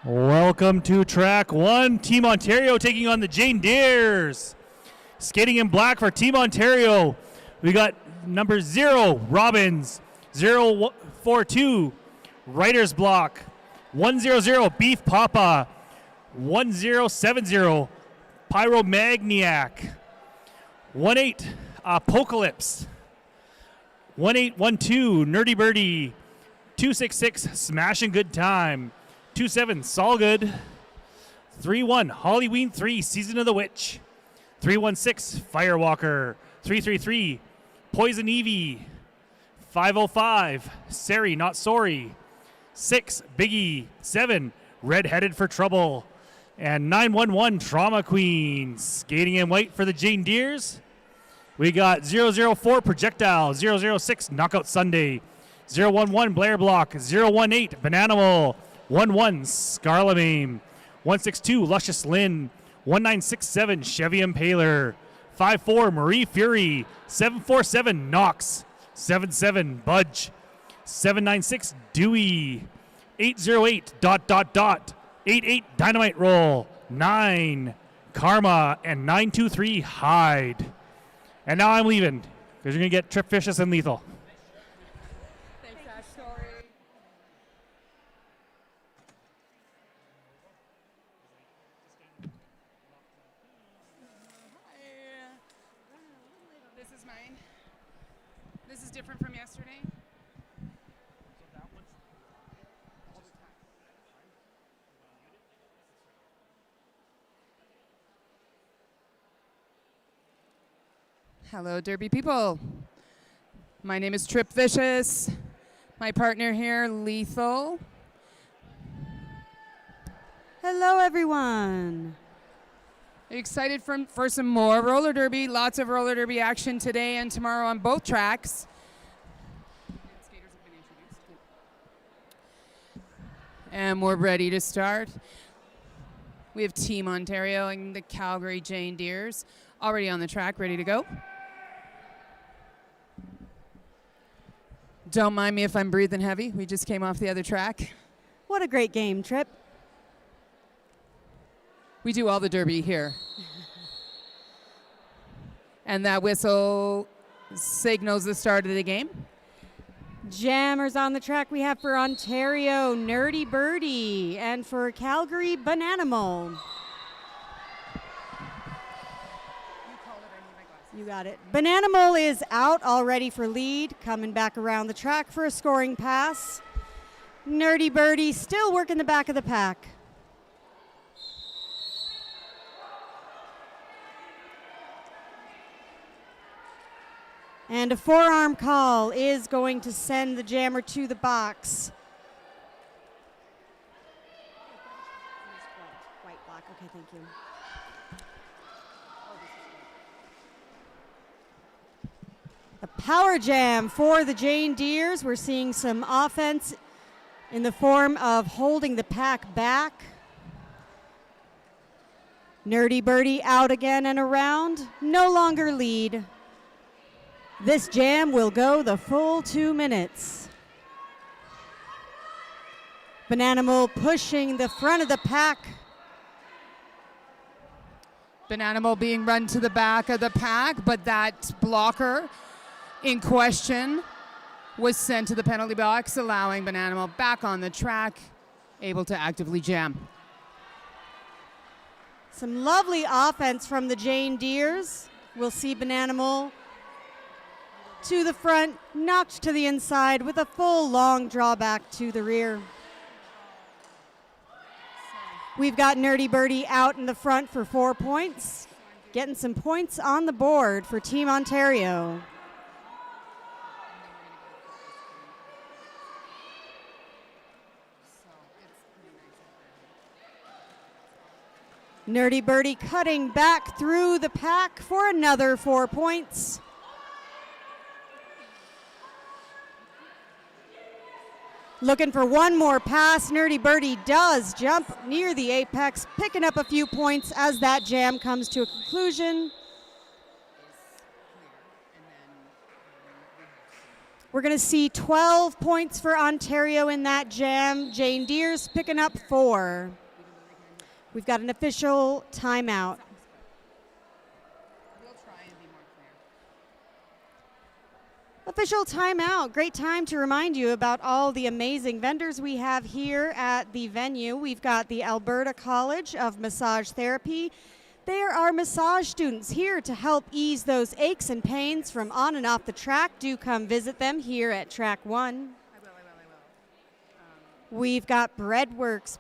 Welcome to track one. Team Ontario taking on the Deeres. Skating in black for Team Ontario, we got number 0, Robbins, 042, Writer's Block, 100, Beef Papa, 1070, Pyromagniac, 18, Apocalypse, 1812, Nerdy Birdie, 266, Smashing Good Time, 27, Sol Good, 31, Halloween 3, Season of the Witch, 316, Firewalker, 333, Poison Evie, 505, Sari Not Sorry, 6, Biggie, 7, Redheaded for Trouble, and 911, Trauma Queen. Skating in white for the Deeres, we got 004, Projectile, 006, Knockout Sunday, 011, Blair Block, 018, Bananimal, 11, Scarlamaim, 162, Luscious Lynn, 1967, Chevy Impaler, 54, Marie Fury, 747, Knox, 77, Budge, 796, Dewey, 808, ... 88, Dynamite Roll, 9, Karma, and 923, Hyde. And now I'm leaving, because you're going to get Trip Vicious and Lethal. Thanks, Ash. Sorry. This is mine. This is different from yesterday. Hello, Derby people. My name is Trip Vicious. My partner here, Lethal. Hello, everyone. Are you excited for some more roller derby? Lots of roller derby action today and tomorrow on both tracks. Skaters have been introduced. And we're ready to start. We have Team Ontario and the Calgary Deeres already on the track, ready to go. Don't mind me if I'm breathing heavy. We just came off the other track. What a great game, Trip. We do all the derby here. And that whistle signals the start of the game. Jammers on the track we have for Ontario, Nerdy Birdie, and for Calgary, Bananimal. You got it. Bananimal is out already for lead, coming back around the track for a scoring pass. Nerdy Birdie still working the back of the pack. And a forearm call is going to send the jammer to the box. White, black. Okay, thank you. A power jam for the Deeres. We're seeing some offense in the form of holding the pack back. Nerdy Birdie out again and around. No longer lead. This jam will go the full 2 minutes. Bananimal pushing the front of the pack. Bananimal being run to the back of the pack, but that blocker in question was sent to the penalty box, allowing Bananimal back on the track, able to actively jam. Some lovely offense from the Deeres. We'll see Bananimal to the front, knocked to the inside with a full long drawback to the rear. We've got Nerdy Birdie out in the front for 4 points, getting some points on the board for Team Ontario. Nerdy Birdie cutting back through the pack for another 4 points. Looking for one more pass. Nerdy Birdie does jump near the apex, picking up a few points as that jam comes to a conclusion. We're going to see 12 points for Ontario in that jam. Jane Deere's picking up 4. We've got an official timeout. Official timeout. Great time to remind you about all the amazing vendors we have here at the venue. We've got the Alberta College of Massage Therapy. There are massage students here to help ease those aches and pains from on and off the track. Do come visit them here at Track 1. We've got Beadworks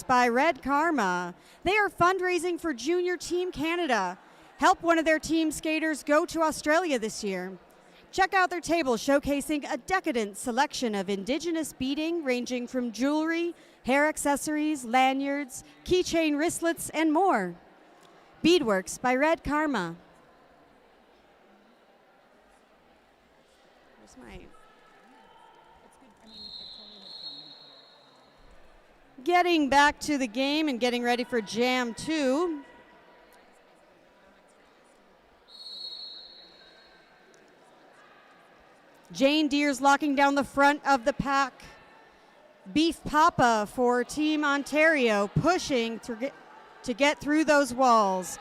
by Red Karma. They are fundraising for Junior Team Canada. Help one of their team skaters go to Australia this year. Check out their table showcasing a decadent selection of Indigenous beading ranging from jewelry, hair accessories, lanyards, keychain wristlets, and more. Beadworks by Red Karma. Where's my... Getting back to the game and getting ready for Jam 2. Jane Deere's locking down the front of the pack. Beef Papa for Team Ontario, pushing to get through those walls.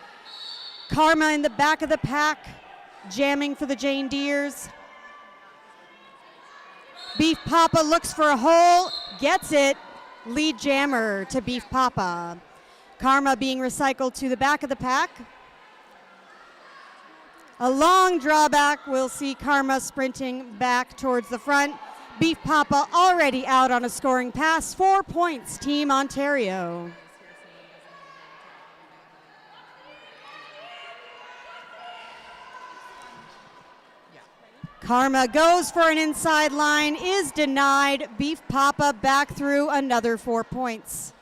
Karma in the back of the pack, jamming for the Jane Deere's. Beef Papa looks for a hole, gets it. Lead jammer to Beef Papa. Karma being recycled to the back of the pack. A long drawback, we'll see Karma sprinting back towards the front. Beef Papa already out on a scoring pass. 4 points, Team Ontario. Karma goes for an inside line, is denied. Beef Papa back through another 4 points.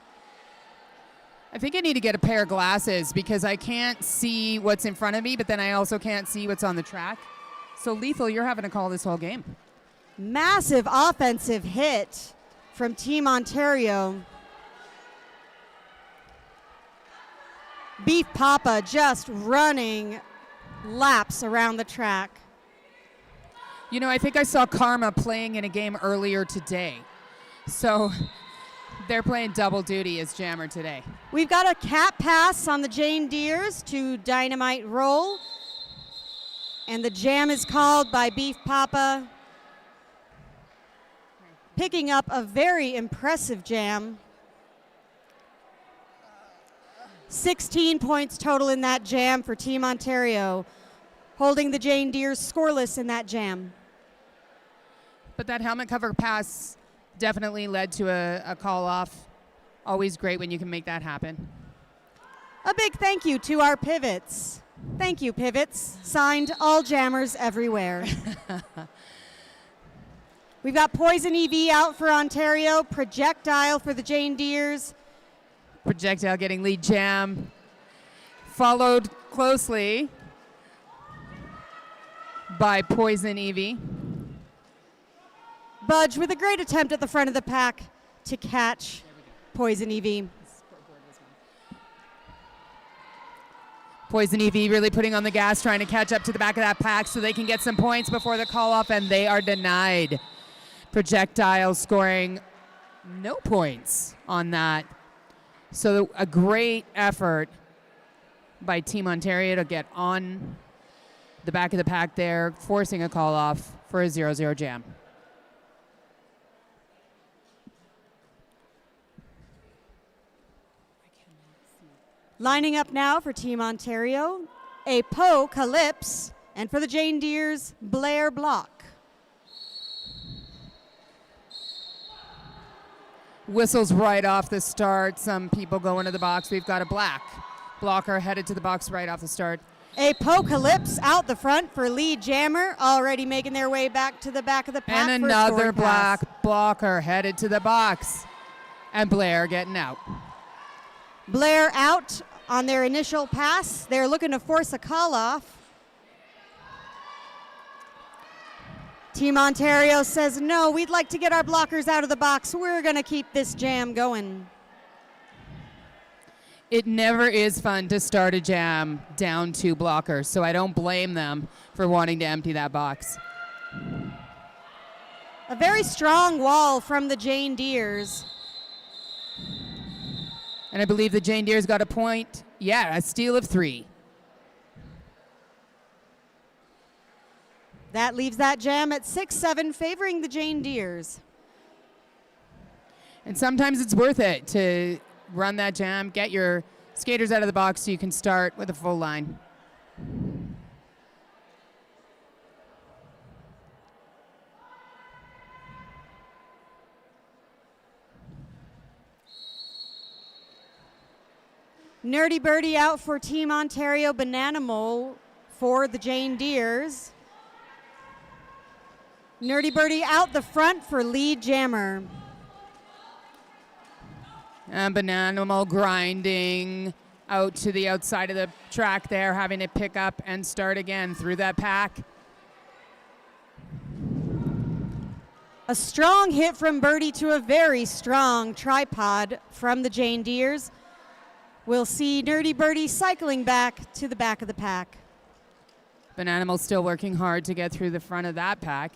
I think I need to get a pair of glasses because I can't see what's in front of me, but then I also can't see what's on the track. So, Lethal, you're having to call this whole game. Massive offensive hit from Team Ontario. Beef Papa just running laps around the track. You know, I think I saw Karma playing in a game earlier today. So they're playing double duty as jammer today. We've got a cat pass on the Jane Deere's to Dynamite Roll. And the jam is called by Beef Papa. Picking up a very impressive jam. 16 points total in that jam for Team Ontario. Holding the Jane Deere's scoreless in that jam. But that helmet cover pass definitely led to a call off. Always great when you can make that happen. A big thank you to our pivots. Thank you, pivots. Signed, all jammers everywhere. We've got Poison EV out for Ontario. Projectile for the Jane Deere's. Projectile getting lead jam. Followed closely by Poison EV. Budge with a great attempt at the front of the pack to catch Poison EV. Poison EV really putting on the gas, trying to catch up to the back of that pack so they can get some points before the call-off, and they are denied. Projectile scoring no points on that. So a great effort by Team Ontario to get on the back of the pack there, forcing a call-off for a 0-0 jam. Lining up now for Team Ontario, Apocalypse, and for the Jane Deere's, Blair Block. Whistles right off the start. Some people go into the box. We've got a black blocker headed to the box right off the start. Apocalypse out the front for lead jammer, already making their way back to the back of the pack. And for a another scoring black pass. blocker headed to the box. And Blair getting out. Blair out on their initial pass. They're looking to force a call off. Team Ontario says, no, we'd like to get our blockers out of the box. We're going to keep this jam going. It never is fun to start a jam down 2 blockers, so I don't blame them for wanting to empty that box. A very strong wall from the Jane Deeres. And I believe the Jane Deere's got a point. Yeah, a steal of 3. That leaves that jam at 6-7, favoring the Jane Deeres. And sometimes it's worth it to run that jam, get your skaters out of the box so you can start with a full line. Nerdy Birdie out for Team Ontario, Bananimal for the Jane Deeres. Nerdy Birdie out the front for lead jammer. And Bananimal grinding out to the outside of the track there, having to pick up and start again through that pack. A strong hit from Birdie to a very strong tripod from the Jane Deeres. We'll see Nerdy Birdie cycling back to the back of the pack. Bananimal's still working hard to get through the front of that pack.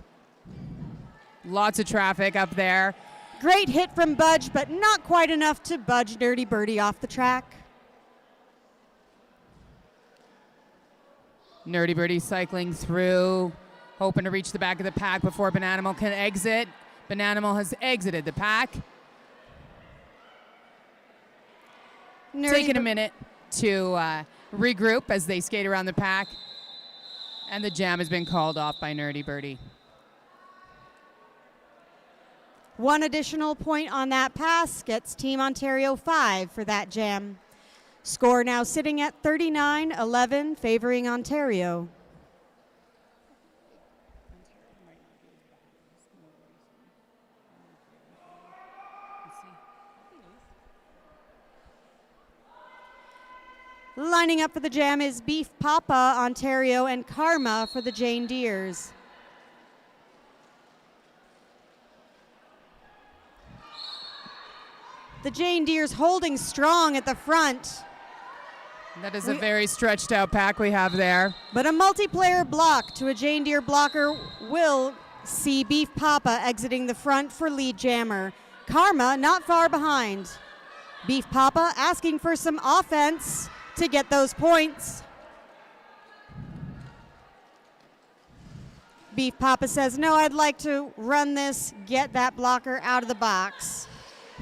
Lots of traffic up there. Great hit from Budge, but not quite enough to budge Nerdy Birdie off the track. Nerdy Birdie cycling through, hoping to reach the back of the pack before Bananimal can exit. Bananimal has exited the pack. Taking a minute to regroup as they skate around the pack. And the jam has been called off by Nerdy Birdie. One additional point on that pass gets Team Ontario 5 for that jam. Score now sitting at 39-11, favoring Ontario. Lining up for the jam is Beef Papa, Ontario, and Karma for the Jane Deeres. The Jane Deeres holding strong at the front. That is a very stretched out pack we have there. But a multiplayer block to a Jane Deere blocker will see Beef Papa exiting the front for lead jammer. Karma not far behind. Beef Papa asking for some offense to get those points. Beef Papa says, no, I'd like to run this, get that blocker out of the box.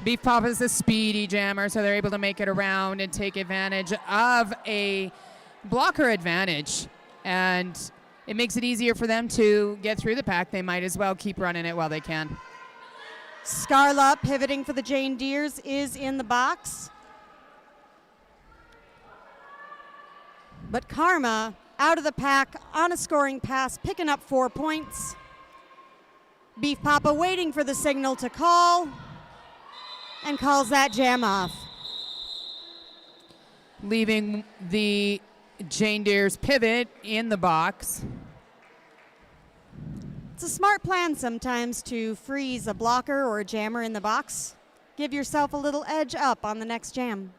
Beef Papa is a speedy jammer, so they're able to make it around and take advantage of a blocker advantage. And it makes it easier for them to get through the pack. They might as well keep running it while they can. Scarla pivoting for the Jane Deeres is in the box. But Karma out of the pack on a scoring pass, picking up 4 points. Beef Papa waiting for the signal to call and calls that jam off. Leaving the Jane Deere's pivot in the box. It's a smart plan sometimes to freeze a blocker or a jammer in the box. Give yourself a little edge up on the next jam.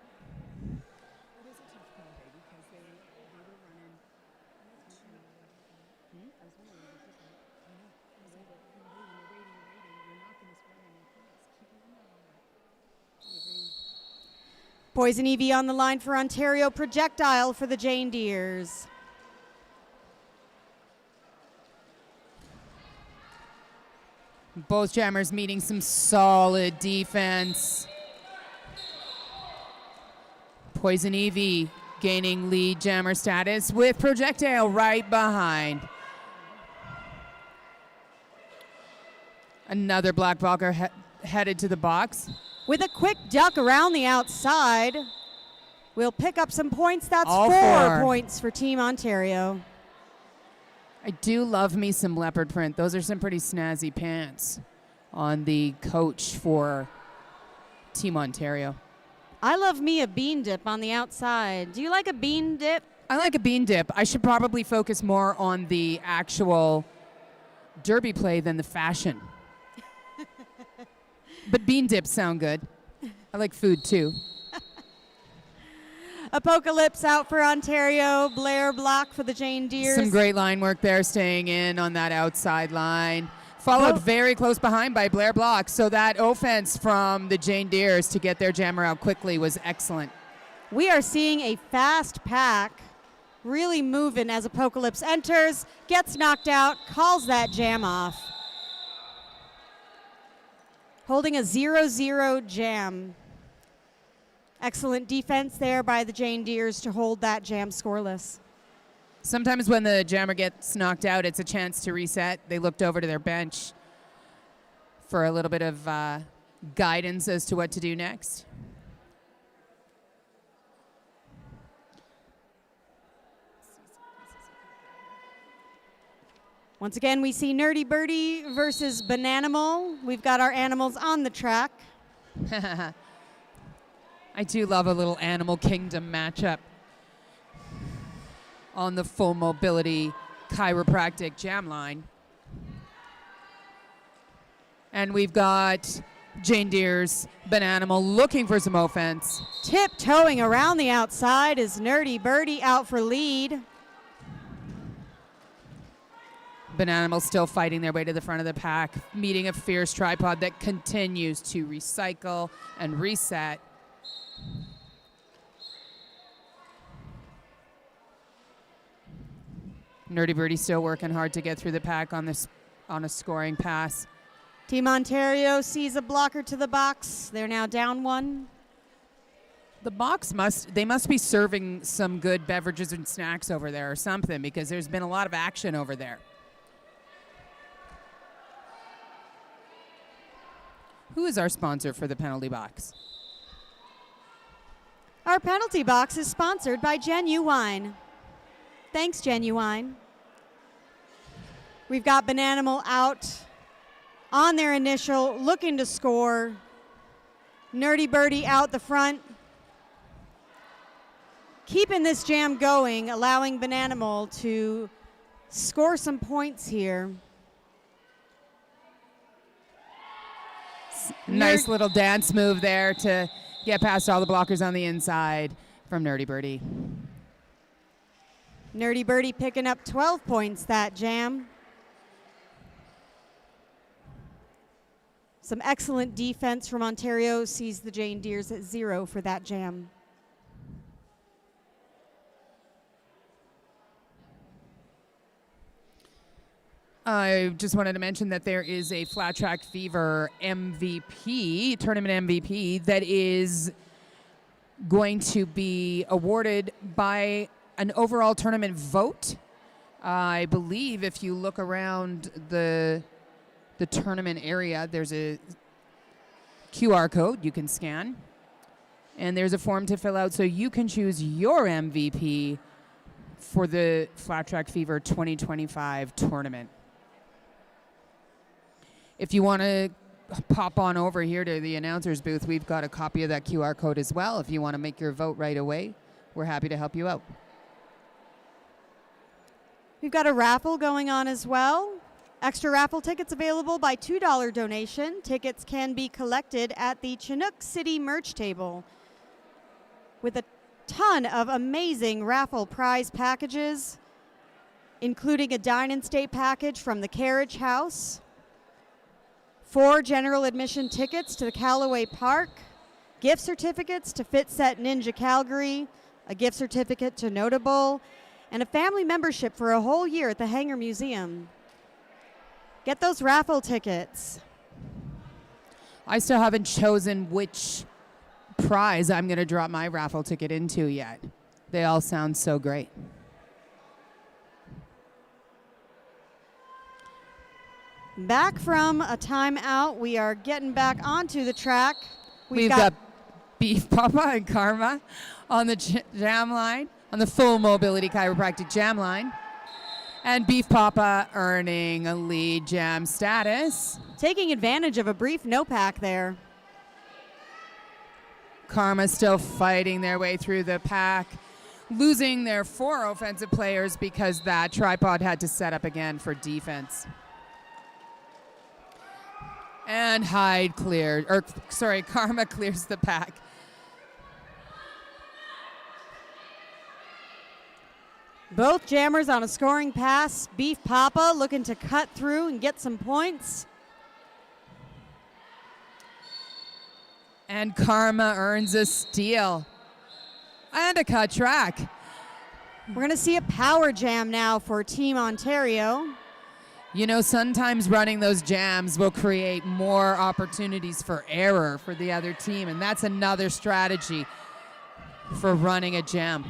Poison Evie on the line for Ontario, Projectile for the Jane Deeres. Both jammers meeting some solid defense. Poison Evie gaining lead jammer status with Projectile right behind. Another black blocker headed to the box. With a quick duck around the outside, we'll pick up some points. That's All 4 points for Team Ontario. I do love me some leopard print. Those are some pretty snazzy pants on the coach for Team Ontario. I love me a bean dip on the outside. Do you like a bean dip? I like a bean dip. I should probably focus more on the actual derby play than the fashion. But bean dips sound good. I like food too. Apocalypse out for Ontario. Blair block for the Jane Deeres. Some great line work there, staying in on that outside line. Followed very close behind by Blair Block. So that offense from the Jane Deeres to get their jammer out quickly was excellent. We are seeing a fast pack really moving as Apocalypse enters, gets knocked out, calls that jam off. Holding a 0-0 jam. Excellent defense there by the Jane Deeres to hold that jam scoreless. Sometimes when the jammer gets knocked out, it's a chance to reset. They looked over to their bench for a little bit of guidance as to what to do next. Once again, we see Nerdy Birdie versus Bananimal. We've got our animals on the track. I do love a little Animal Kingdom matchup on the full mobility chiropractic jam line. And we've got Jane Deere's Bananimal looking for some offense. Tiptoeing around the outside is Nerdy Birdie out for lead. Bananimal still fighting their way to the front of the pack, meeting a fierce tripod that continues to recycle and reset. Nerdy Birdie still working hard to get through the pack on a scoring pass. Team Ontario sees a blocker to the box. They're now down one. The box must be serving some good beverages and snacks over there or something, because there's been a lot of action over there. Who is our sponsor for the penalty box? Our penalty box is sponsored by Genuine. Thanks, Genuine. We've got Bananimal out on their initial, looking to score. Nerdy Birdie out the front. Keeping this jam going, allowing Bananimal to score some points here. Nice little dance move there to get past all the blockers on the inside from Nerdy Birdie. Nerdy Birdie picking up 12 points that jam. Some excellent defense from Ontario sees the Jane Deeres at 0 for that jam. I just wanted to mention that there is a Flat Track Fever MVP, tournament MVP, that is going to be awarded by an overall tournament vote. I believe if you look around the tournament area, there's a QR code you can scan, and there's a form to fill out so you can choose your MVP for the Flat Track Fever 2025 tournament. If you want to pop on over here to the announcer's booth, we've got a copy of that QR code as well. If you want to make your vote right away, we're happy to help you out. We've got a raffle going on as well. Extra raffle tickets available by $2 donation. Tickets can be collected at the Chinook City merch table with a ton of amazing raffle prize packages, including a dine-in stay package from the Carriage House, 4 general admission tickets to the Callaway Park, gift certificates to Fit Set Ninja Calgary, a gift certificate to Notable, and a family membership for a whole year at the Hanger Museum. Get those raffle tickets. I still haven't chosen which prize I'm going to drop my raffle ticket into yet. They all sound so great. Back from a timeout, we are getting back onto the track. We've got Beef Papa and Karma on the jam line, on the full mobility chiropractic jam line. And Beef Papa earning a lead jam status. Taking advantage of a brief no pack there. Karma still fighting their way through the pack, losing their 4 offensive players because that tripod had to set up again for defense. And Karma clears the pack. Both jammers on a scoring pass. Beef Papa looking to cut through and get some points. And Karma earns a steal. And a cut track. We're going to see a power jam now for Team Ontario. You know, sometimes running those jams will create more opportunities for error for the other team, and that's another strategy for running a jam.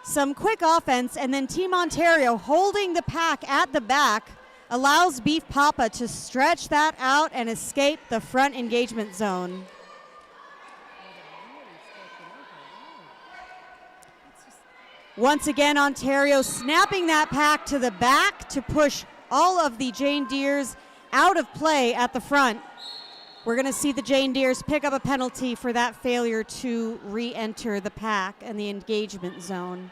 Some quick offense, and then Team Ontario holding the pack at the back allows Beef Papa to stretch that out and escape the front engagement zone. Once again, Ontario snapping that pack to the back to push all of the Jane Deeres out of play at the front. We're going to see the Jane Deeres pick up a penalty for that failure to re-enter the pack and the engagement zone.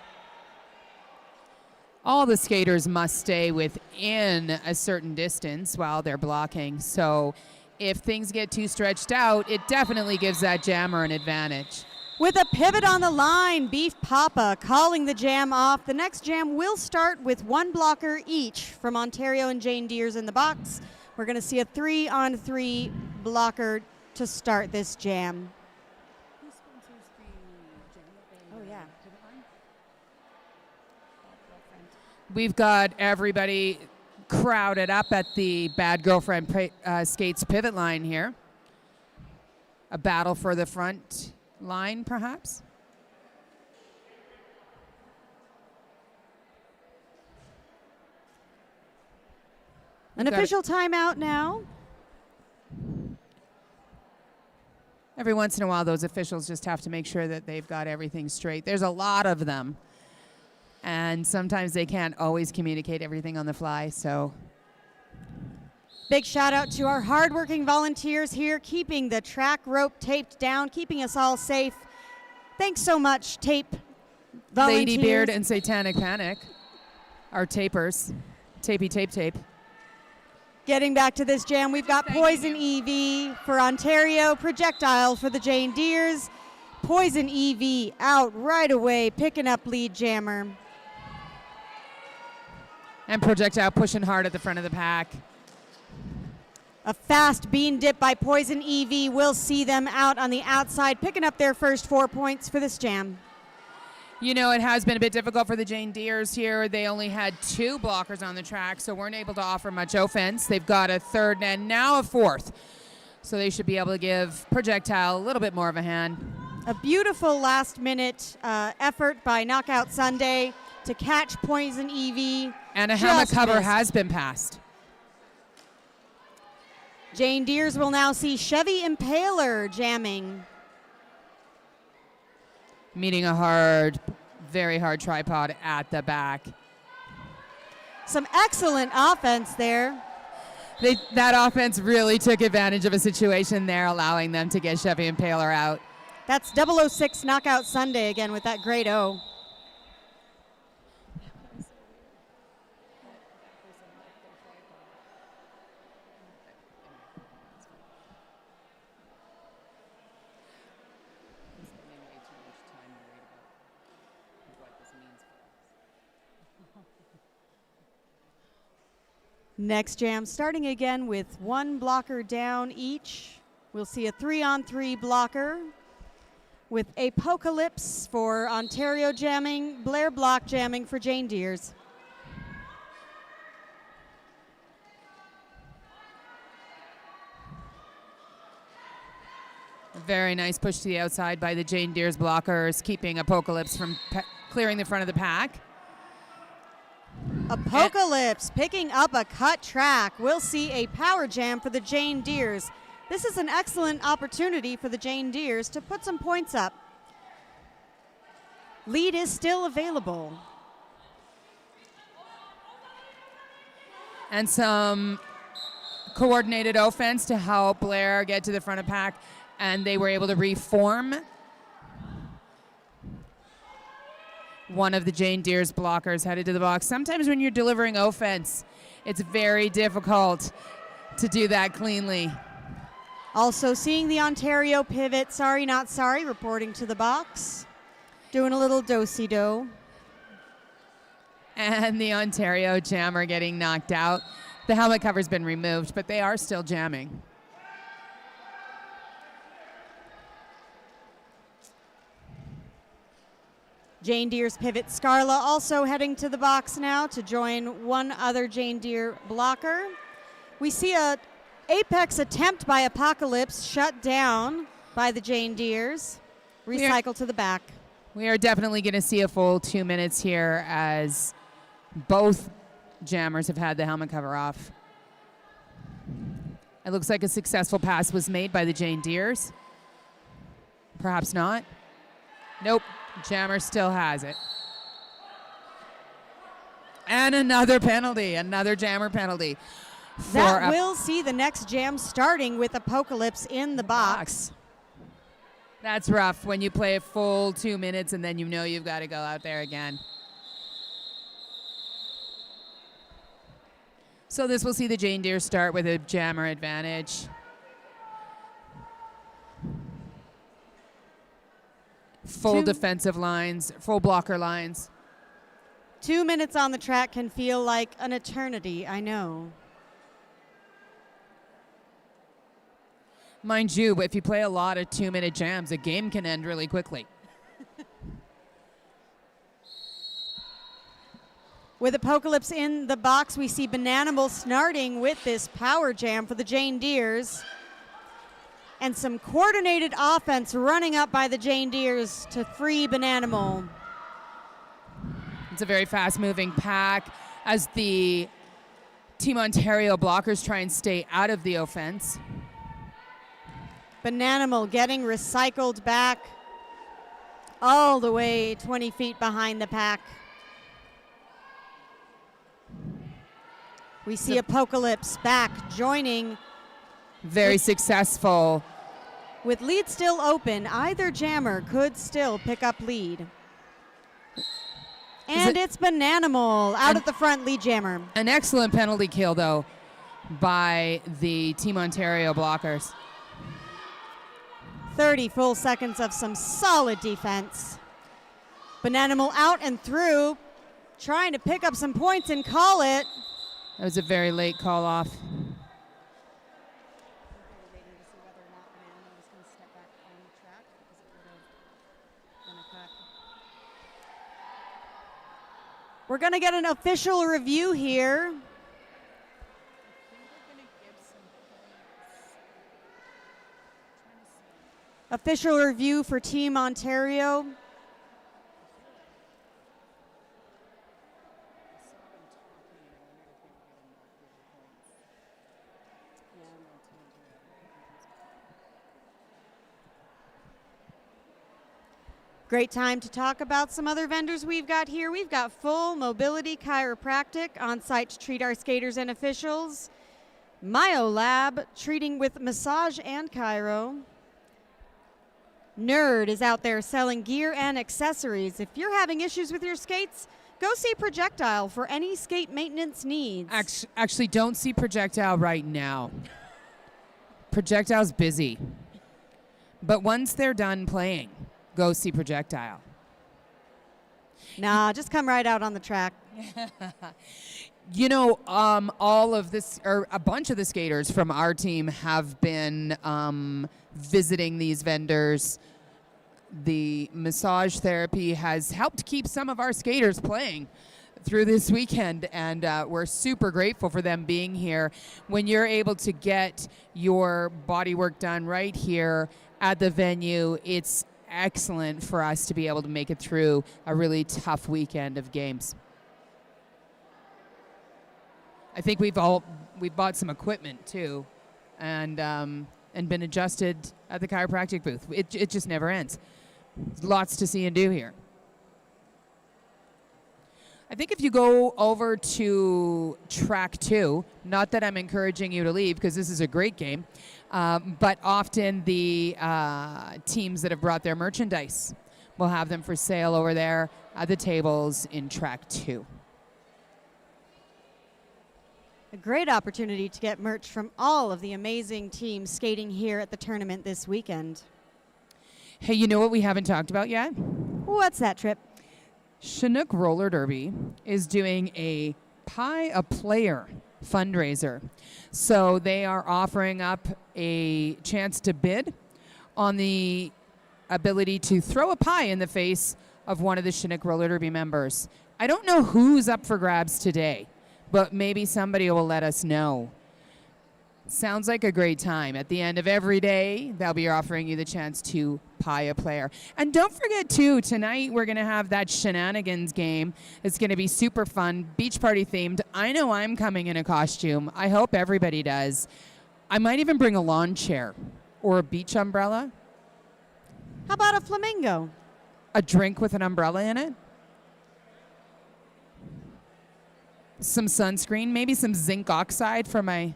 All the skaters must stay within a certain distance while they're blocking. So if things get too stretched out, it definitely gives that jammer an advantage. With a pivot on the line, Beef Papa calling the jam off. The next jam will start with one blocker each from Ontario and Jane Deeres in the box. We're going to see a 3-on-3 blocker to start this jam. Oh, yeah. We've got everybody crowded up at the Bad Girlfriend Skates pivot line here. A battle for the front line, perhaps? An official timeout now. Every once in a while, those officials just have to make sure that they've got everything straight. There's a lot of them, and sometimes they can't always communicate everything on the fly, so. Big shout out to our hardworking volunteers here, keeping the track rope taped down, keeping us all safe. Thanks so much, tape volunteers. Lady Beard and Satanic Panic, our tapers. Tapey tape tape. Getting back to this jam, we've got Poison EV for Ontario, Projectile for the Jane Deeres. Poison EV out right away, picking up lead jammer. And Projectile pushing hard at the front of the pack. A fast bean dip by Poison EV will see them out on the outside, picking up their first 4 points for this jam. You know, it has been a bit difficult for the Jane Deeres here. They only had 2 blockers on the track, so weren't able to offer much offense. They've got a third and now a fourth. So they should be able to give Projectile a little bit more of a hand. A beautiful last-minute effort by Knockout Sunday to catch Poison EV. And a helmet cover has been passed. Jane Deeres will now see Chevy Impaler jamming. Meeting a hard, very hard tripod at the back. Some excellent offense there. That offense really took advantage of a situation there, allowing them to get Chevy Impaler out. That's 006 Knockout Sunday again with that great O. Next jam starting again with 1 blocker down each. We'll see a 3-on-3 blocker with Apocalypse for Ontario jamming, Blair Block jamming for Jane Deeres. A very nice push to the outside by the Jane Deeres blockers, keeping Apocalypse from clearing the front of the pack. Apocalypse picking up a cut track. We'll see a power jam for the Jane Deeres. This is an excellent opportunity for the Jane Deeres to put some points up. Lead is still available. And some coordinated offense to help Blair get to the front of pack, and they were able to reform. One of the Jane Deeres blockers headed to the box. Sometimes when you're delivering offense, it's very difficult to do that cleanly. Also seeing the Ontario pivot, sorry not sorry, reporting to the box. Doing a little do-si-do. And the Ontario jammer getting knocked out. The helmet cover's been removed, but they are still jamming. Jane Deere's Pivot Scarla also heading to the box now to join one other Jane Deere blocker. We see a apex attempt by Apocalypse shut down by the Jane Deeres. Recycle to the back. We are definitely going to see a full 2 minutes here as both jammers have had the helmet cover off. It looks like a successful pass was made by the Jane Deeres. Perhaps not. Nope, jammer still has it. And another penalty, another jammer penalty. That will see the next jam starting with Apocalypse in the box. That's rough when you play a full 2 minutes and then you know you've got to go out there again. So this will see the Jane Deere start with a jammer advantage. Full defensive lines, full blocker lines. 2 minutes on the track can feel like an eternity, I know. Mind you, if you play a lot of 2 minute jams, a game can end really quickly. With Apocalypse in the box, we see Bananimal snarting with this power jam for the Jane Deeres. And some coordinated offense running up by the Jane Deeres to free Bananimal. It's a very fast-moving pack as the Team Ontario blockers try and stay out of the offense. Bananimal getting recycled back all the way 20 feet behind the pack. We see Apocalypse back joining. Very successful. With lead still open, either jammer could still pick up lead. And it's Bananimal out at the front, lead jammer. An excellent penalty kill, though, by the Team Ontario blockers. 30 full seconds of some solid defense. Bananimal out and through, trying to pick up some points and call it. That was a very late call off. We're going to get an official review here. Official review for Team Ontario. Great time to talk about some other vendors we've got here. We've got Full Mobility Chiropractic on site to treat our skaters and officials. Myo Lab treating with massage and chiro. Nerd is out there selling gear and accessories. If you're having issues with your skates, go see Projectile for any skate maintenance needs. Actually, don't see Projectile right now. Projectile's busy. But once they're done playing, go see Projectile. Nah, just come right out on the track. You know, all of this, or a bunch of the skaters from our team have been visiting these vendors. The massage therapy has helped keep some of our skaters playing through this weekend, and we're super grateful for them being here. When you're able to get your body work done right here at the venue, it's excellent for us to be able to make it through a really tough weekend of games. I think we've bought some equipment too, and been adjusted at the chiropractic booth. It just never ends. Lots to see and do here. I think if you go over to track 2, not that I'm encouraging you to leave because this is a great game, but often the teams that have brought their merchandise will have them for sale over there at the tables in track 2. A great opportunity to get merch from all of the amazing teams skating here at the tournament this weekend. Hey, you know what we haven't talked about yet? What's that, Trip? Chinook Roller Derby is doing a Pie a Player fundraiser. So they are offering up a chance to bid on the ability to throw a pie in the face of one of the Chinook Roller Derby members. I don't know who's up for grabs today, but maybe somebody will let us know. Sounds like a great time. At the end of every day, they'll be offering you the chance to pie a player. And don't forget, too, tonight we're going to have that shenanigans game. It's going to be super fun, beach party themed. I know I'm coming in a costume. I hope everybody does. I might even bring a lawn chair or a beach umbrella. How about a flamingo? A drink with an umbrella in it. Some sunscreen, maybe some zinc oxide from my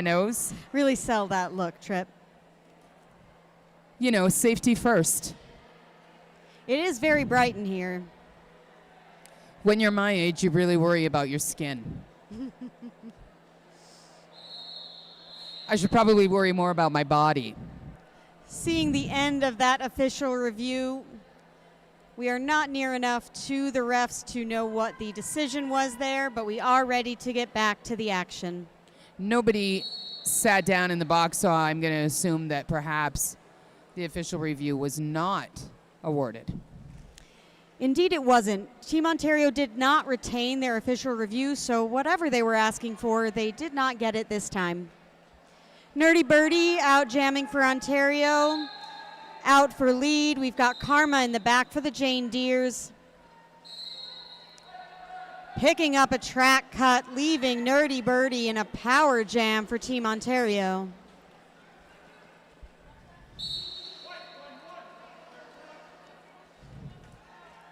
nose. Really sell that look, Trip. You know, safety first. It is very bright in here. When you're my age, you really worry about your skin. I should probably worry more about my body. Seeing the end of that official review, we are not near enough to the refs to know what the decision was there, but we are ready to get back to the action. Nobody sat down in the box, so I'm going to assume that perhaps the official review was not awarded. Indeed, it wasn't. Team Ontario did not retain their official review, so whatever they were asking for, they did not get it this time. Nerdy Birdie out jamming for Ontario. Out for lead. We've got Karma in the back for the Jane Deeres. Picking up a track cut, leaving Nerdy Birdie in a power jam for Team Ontario.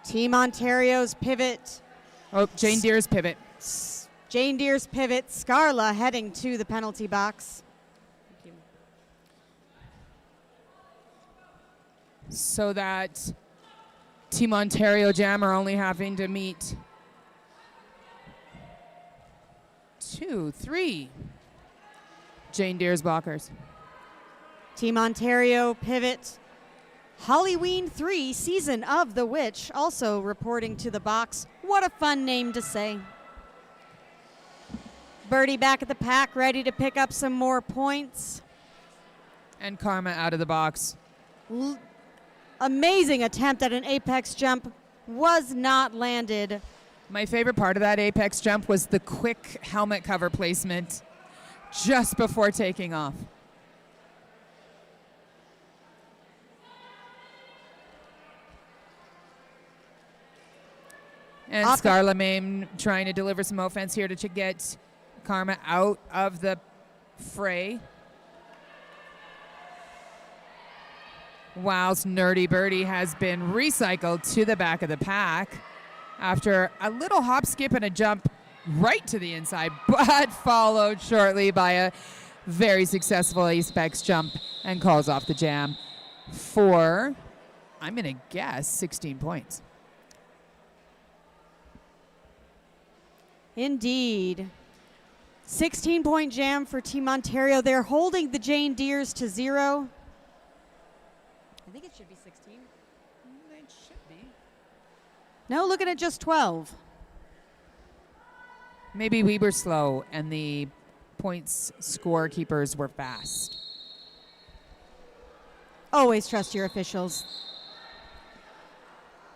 Team Ontario's pivot. Oh, Jane Deere's pivot. Jane Deere's pivot. Scarla heading to the penalty box. So that Team Ontario Jam are only having to meet 2, 3 Jane Deere's blockers. Team Ontario pivot. Halloween 3, Season of the Witch, also reporting to the box. What a fun name to say. Birdie back at the pack, ready to pick up some more points. And Karma out of the box. Amazing attempt at an apex jump, was not landed. My favorite part of that apex jump was the quick helmet cover placement just before taking off. And Scarla Mame trying to deliver some offense here to get Karma out of the fray. Whilst Nerdy Birdie has been recycled to the back of the pack after a little hop, skip, and a jump right to the inside, but followed shortly by a very successful apex jump and calls off the jam for, I'm going to guess, 16 points. Indeed. 16-point jam for Team Ontario. They're holding the Jane Deeres to 0. I think it should be 16. It should be. No, looking at just 12. Maybe we were slow and the points scorekeepers were fast. Always trust your officials.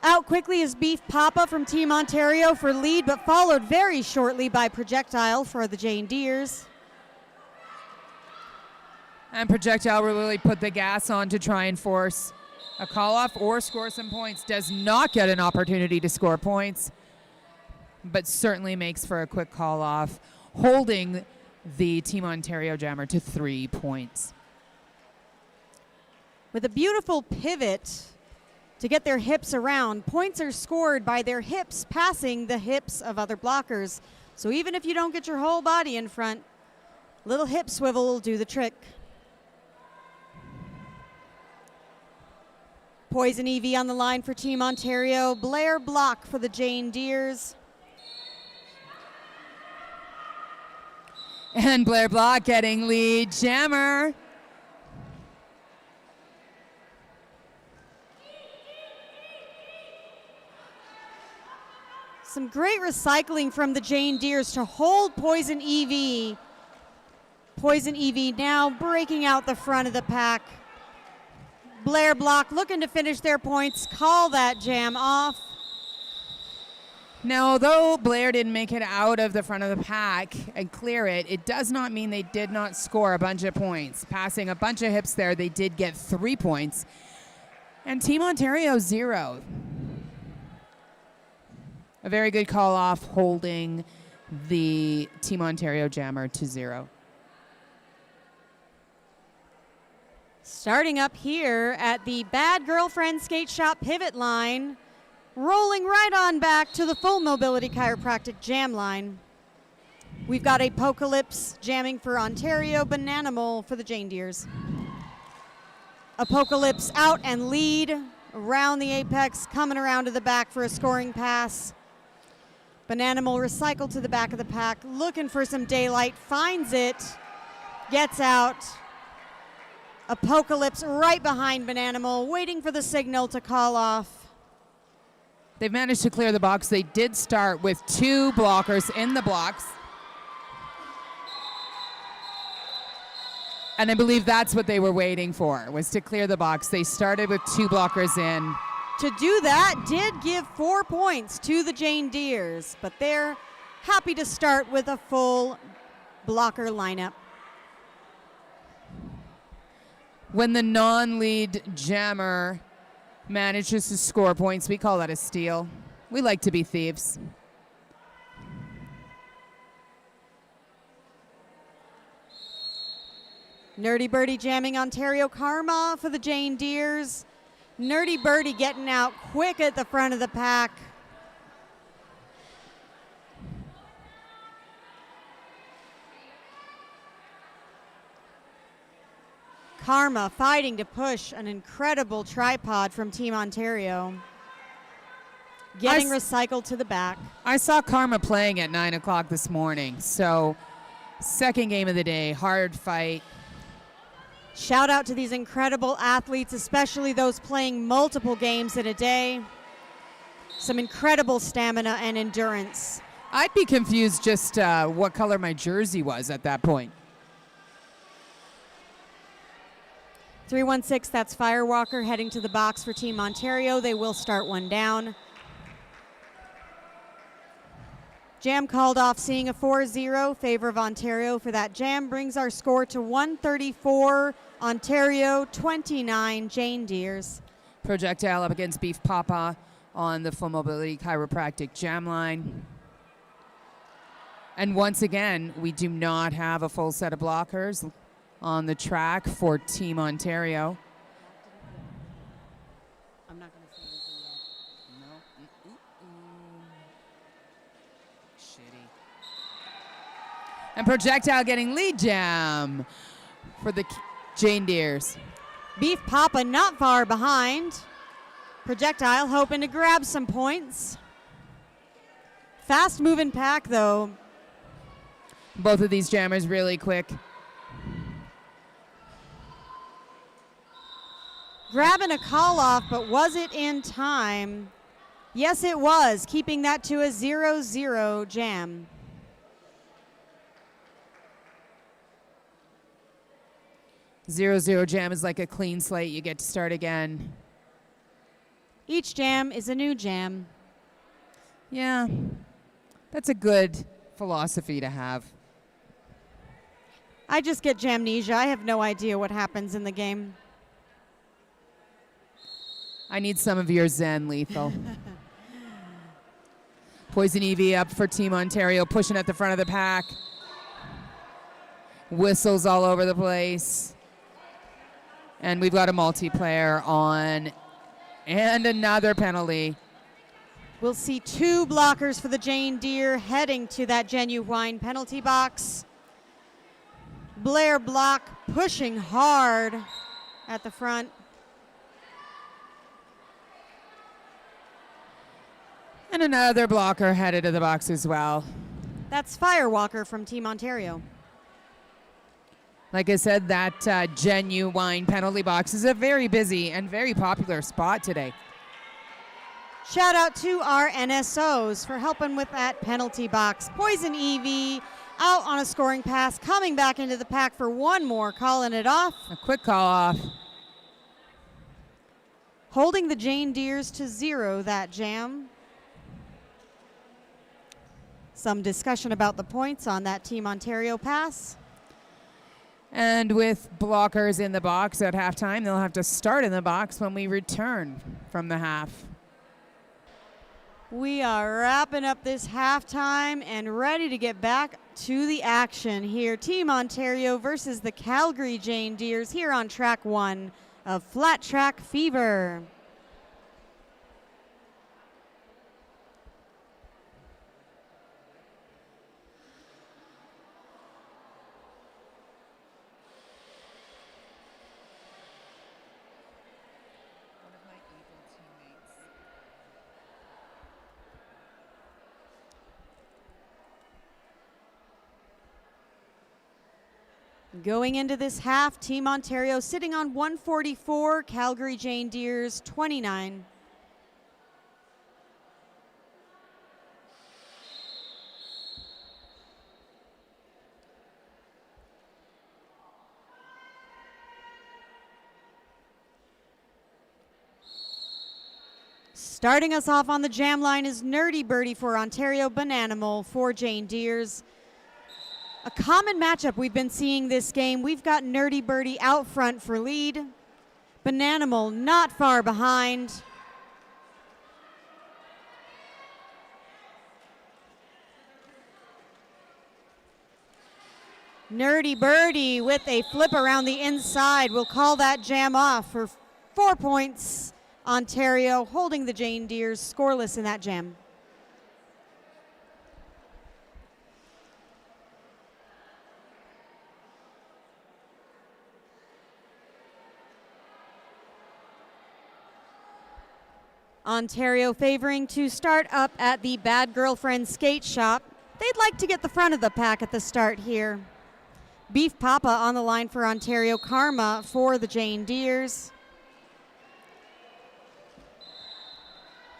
Out quickly is Beef Papa from Team Ontario for lead, but followed very shortly by Projectile for the Jane Deeres. And Projectile will really put the gas on to try and force a call-off or score some points. Does not get an opportunity to score points, but certainly makes for a quick call-off, holding the Team Ontario jammer to 3 points. With a beautiful pivot to get their hips around, points are scored by their hips passing the hips of other blockers. So even if you don't get your whole body in front, little hip swivel will do the trick. Poison EV on the line for Team Ontario. Blair Block for the Jane Deeres. And Blair Block getting lead jammer. Some great recycling from the Jane Deeres to hold Poison EV. Poison EV now breaking out the front of the pack. Blair Block looking to finish their points, call that jam off. Now, although Blair didn't make it out of the front of the pack and clear it, it does not mean they did not score a bunch of points. Passing a bunch of hips there, they did get 3 points. And Team Ontario, 0. A very good call off, holding the Team Ontario jammer to 0. Starting up here at the Bad Girlfriend Skate Shop pivot line, rolling right on back to the Full Mobility Chiropractic jam line. We've got Apocalypse jamming for Ontario, Bananimal for the Jane Deeres. Apocalypse out and lead around the apex, coming around to the back for a scoring pass. Bananimal recycled to the back of the pack, looking for some daylight, finds it, gets out. Apocalypse right behind Bananimal, waiting for the signal to call off. They've managed to clear the box. They did start with 2 blockers in the blocks. And I believe that's what they were waiting for, was to clear the box. They started with 2 blockers in. To do that did give 4 points to the Jane Deeres, but they're happy to start with a full blocker lineup. When the non-lead jammer manages to score points, we call that a steal. We like to be thieves. Nerdy Birdie jamming Ontario Karma for the Jane Deeres. Nerdy Birdie getting out quick at the front of the pack. Karma fighting to push an incredible tripod from Team Ontario. Getting recycled to the back. I saw Karma playing at 9 o'clock this morning. So, second game of the day, hard fight. Shout out to these incredible athletes, especially those playing multiple games in a day. Some incredible stamina and endurance. I'd be confused just what color my jersey was at that point. 316, that's Firewalker heading to the box for Team Ontario. They will start one down. Jam called off, seeing a 4-0 favor of Ontario for that jam. Brings our score to 134, Ontario, 29, Jane Deeres. Projectile up against Beef Papa on the Full Mobility Chiropractic jam line. And once again, we do not have a full set of blockers on the track for Team Ontario. I'm not going to say anything yet. No. Shitty. And Projectile getting lead jam for the Jane Deeres. Beef Papa not far behind. Projectile hoping to grab some points. Fast moving pack though. Both of these jammers really quick. Grabbing a call off, but was it in time? Yes, it was, keeping that to a 0-0 jam. Zero jam is like a clean slate. You get to start again. Each jam is a new jam. Yeah, that's a good philosophy to have. I just get jamnesia. I have no idea what happens in the game. I need some of your Zen, Lethal. Poison EV up for Team Ontario, pushing at the front of the pack. Whistles all over the place. And we've got a multiplayer on. And another penalty. We'll see 2 blockers for the Jane Deere heading to that Genuine penalty box. Blair Block pushing hard at the front. And another blocker headed to the box as well. That's Firewalker from Team Ontario. Like I said, that Genuine penalty box is a very busy and very popular spot today. Shout out to our NSOs for helping with that penalty box. Poison EV out on a scoring pass, coming back into the pack for one more, calling it off. A quick call off. Holding the Jane Deeres to 0 that jam. Some discussion about the points on that Team Ontario pass. And with blockers in the box at halftime, they'll have to start in the box when we return from the half. We are wrapping up this halftime and ready to get back to the action here. Team Ontario versus the Calgary Jane Deeres here on track 1 of Flat Track Fever. Going into this half, Team Ontario sitting on 144, Calgary Jane Deeres 29. Starting us off on the jam line is Nerdy Birdie for Ontario, Bananimal for Jane Deeres. A common matchup we've been seeing this game. We've got Nerdy Birdie out front for lead. Bananimal not far behind. Nerdy Birdie with a flip around the inside. We'll call that jam off for 4 points. Ontario holding the Jane Deeres scoreless in that jam. Ontario favoring to start up at the Bad Girlfriend Skate Shop. They'd like to get the front of the pack at the start here. Beef Papa on the line for Ontario, Karma for the Jane Deeres.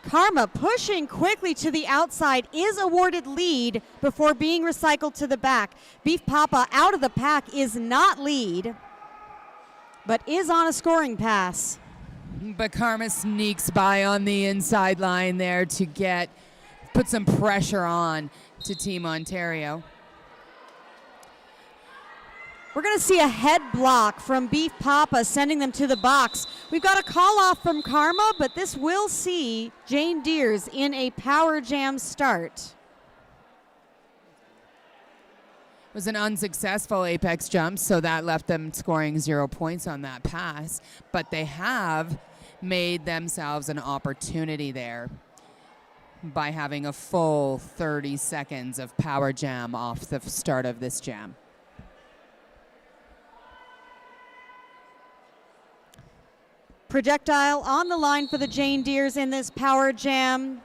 Karma pushing quickly to the outside, is awarded lead before being recycled to the back. Beef Papa out of the pack is not lead, but is on a scoring pass. But Karma sneaks by on the inside line there to put some pressure on to Team Ontario. We're going to see a head block from Beef Papa sending them to the box. We've got a call off from Karma, but this will see Jane Deeres in a power jam start. It was an unsuccessful apex jump, so that left them scoring 0 points on that pass. But they have made themselves an opportunity there by having a full 30 seconds of power jam off the start of this jam. Projectile on the line for the Jane Deeres in this power jam.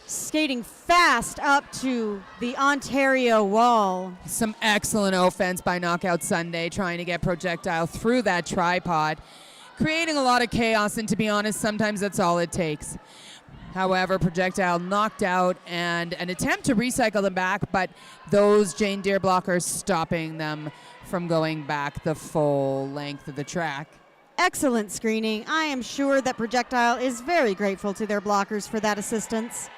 Skating fast up to the Ontario wall. Some excellent offense by Knockout Sunday, trying to get Projectile through that tripod, creating a lot of chaos, and to be honest, sometimes that's all it takes. However, Projectile knocked out, and an attempt to recycle them back, but those Jane Deere blockers stopping them from going back the full length of the track. Excellent screening. I am sure that Projectile is very grateful to their blockers for that assistance.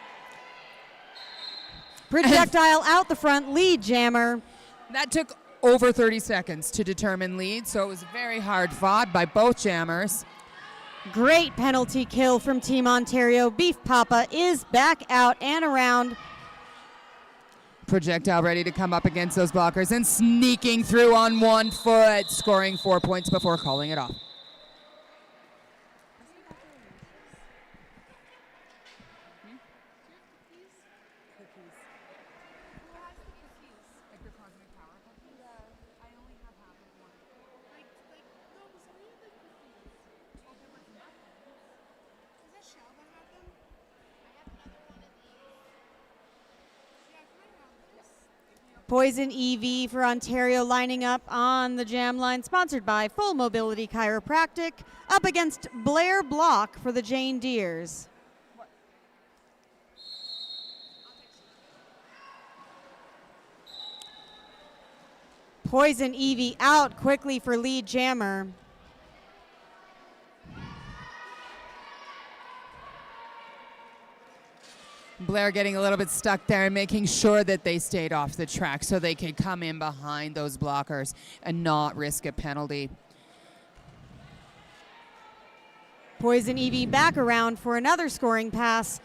Projectile out the front, lead jammer. That took over 30 seconds to determine lead, so it was very hard fought by both jammers. Great penalty kill from Team Ontario. Beef Papa is back out and around. Projectile ready to come up against those blockers and sneaking through on 1 foot, scoring 4 points before calling it off. Poison EV for Ontario lining up on the jam line, sponsored by Full Mobility Chiropractic, up against Blair Block for the Jane Deeres. Poison Evie out quickly for lead jammer. Blair getting a little bit stuck there and making sure that they stayed off the track so they could come in behind those blockers and not risk a penalty. Poison Evie back around for another scoring pass.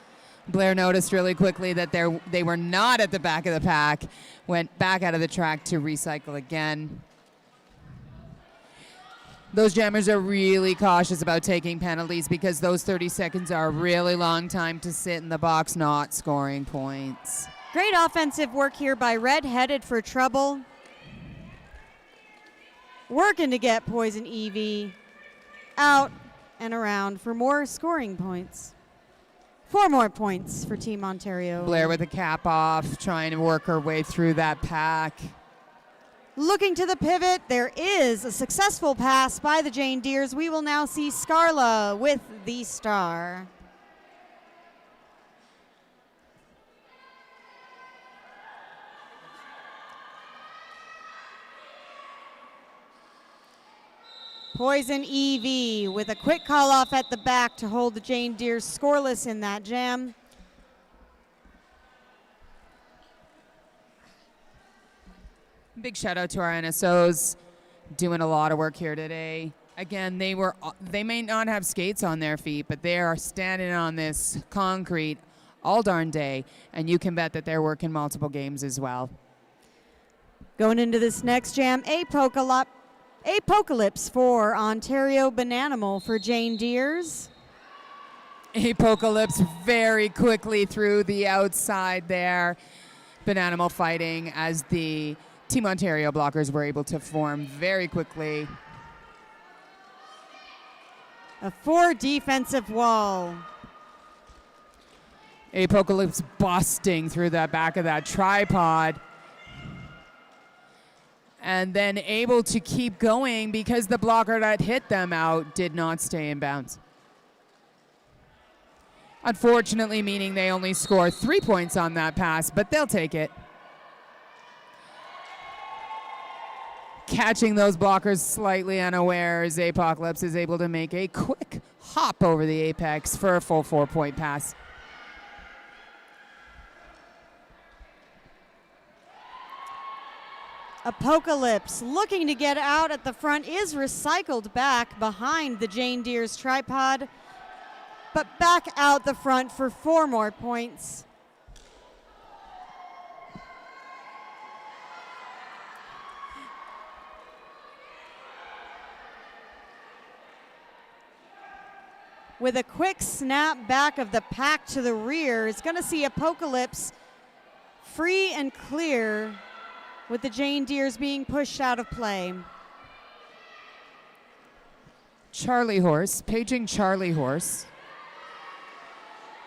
Blair noticed really quickly that they were not at the back of the pack, went back out of the track to recycle again. Those jammers are really cautious about taking penalties because those 30 seconds are a really long time to sit in the box not scoring points. Great offensive work here by Red, headed for trouble. Working to get Poison Evie out and around for more scoring points. 4 more points for Team Ontario. Blair with the cap off, trying to work her way through that pack. Looking to the pivot, there is a successful pass by the Jane Deeres. We will now see Scarla with the star. Poison Evie with a quick call off at the back to hold the Jane Deeres scoreless in that jam. Big shout out to our NSOs doing a lot of work here today. Again, they may not have skates on their feet, but they are standing on this concrete all darn day, and you can bet that they're working multiple games as well. Going into this next jam, Apocalypse for Ontario, Bananimal for Jane Deeres. Apocalypse very quickly through the outside there. Bananimal fighting as the Team Ontario blockers were able to form very quickly. A 4 defensive wall. Apocalypse busting through the back of that tripod. And then able to keep going because the blocker that hit them out did not stay in bounds. Unfortunately, meaning they only score 3 points on that pass, but they'll take it. Catching those blockers slightly unawares, Apocalypse is able to make a quick hop over the apex for a full 4-point pass. Apocalypse looking to get out at the front is recycled back behind the Jane Deeres tripod, but back out the front for 4 more points. With a quick snap back of the pack to the rear, is going to see Apocalypse free and clear with the Jane Deeres being pushed out of play. Charlie Horse, paging Charlie Horse.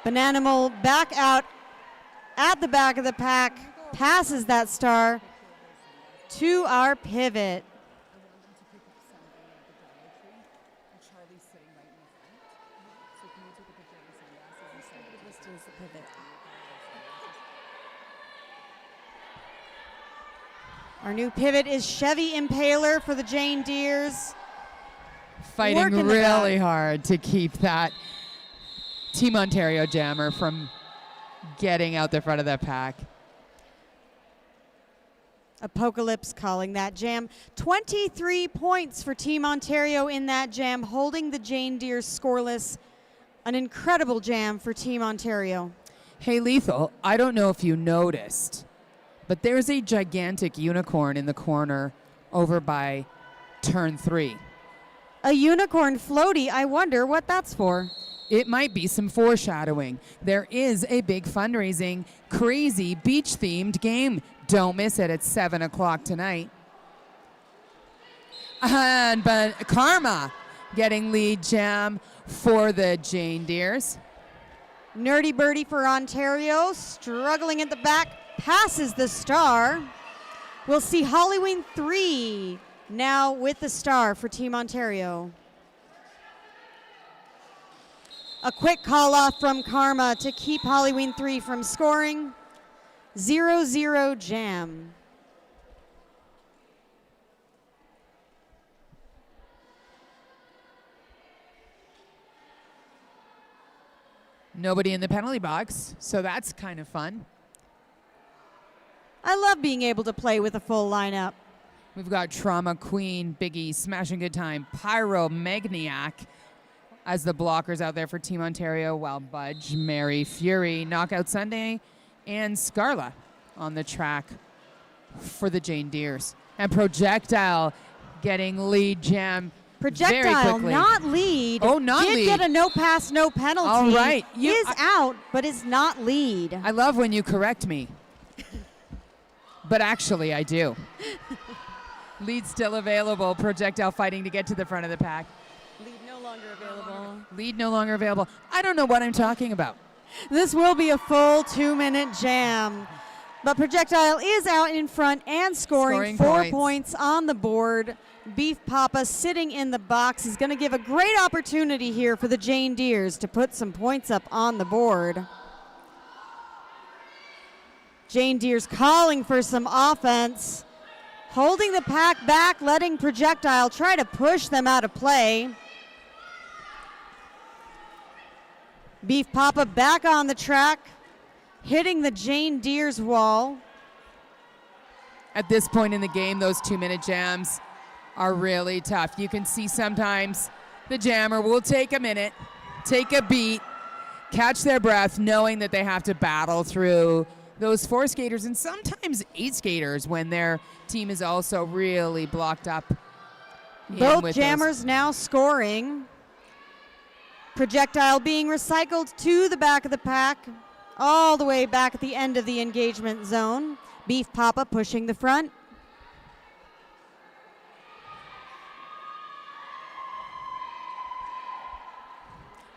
Bananimal back out at the back of the pack, passes that star to our pivot. Our new pivot is Chevy Impaler for the Jane Deeres. Fighting really hard to keep that Team Ontario jammer from getting out the front of that pack. Apocalypse calling that jam. 23 points for Team Ontario in that jam, holding the Jane Deeres scoreless. An incredible jam for Team Ontario. Hey, Lethal, I don't know if you noticed, but there's a gigantic unicorn in the corner over by turn 3. A unicorn floaty, I wonder what that's for. It might be some foreshadowing. There is a big fundraising, crazy beach-themed game. Don't miss it. It's 7 o'clock tonight. But Karma getting lead jam for the Jane Deeres. Nerdy Birdie for Ontario, struggling at the back, passes the star. We'll see Halloween 3 now with the star for Team Ontario. A quick call off from Karma to keep Halloween 3 from scoring. 0-0 jam. Nobody in the penalty box, so that's kind of fun. I love being able to play with a full lineup. We've got Trauma Queen, Biggie, Smashing Good Time, Pyro, Magniac as the blockers out there for Team Ontario, while Budge, Mary, Fury, Knockout Sunday, and Scarla on the track for the Jane Deers. And Projectile getting lead jam very Projectile, quickly. not lead. Oh, not Did lead. get a no pass, no penalty. All right. Is out, but is not lead. I love when you correct me. But actually, I do. Lead still available. Projectile fighting to get to the front of the pack. Lead no longer available. Lead no longer available. I don't know what I'm talking about. This will be a full 2-minute jam. But Projectile is out in front and scoring 4 points on the board. Beef Papa sitting in the box is going to give a great opportunity here for the Jane Deers to put some points up on the board. Jane Deers calling for some offense. Holding the pack back, letting Projectile try to push them out of play. Beef Papa back on the track, hitting the Jane Deers wall. At this point in the game, those 2-minute jams are really tough. You can see sometimes the jammer will take a minute, take a beat, catch their breath, knowing that they have to battle through those 4 skaters and sometimes 8 skaters when their team is also really blocked up. Both jammers now scoring. Projectile being recycled to the back of the pack, all the way back at the end of the engagement zone. Beef Papa pushing the front.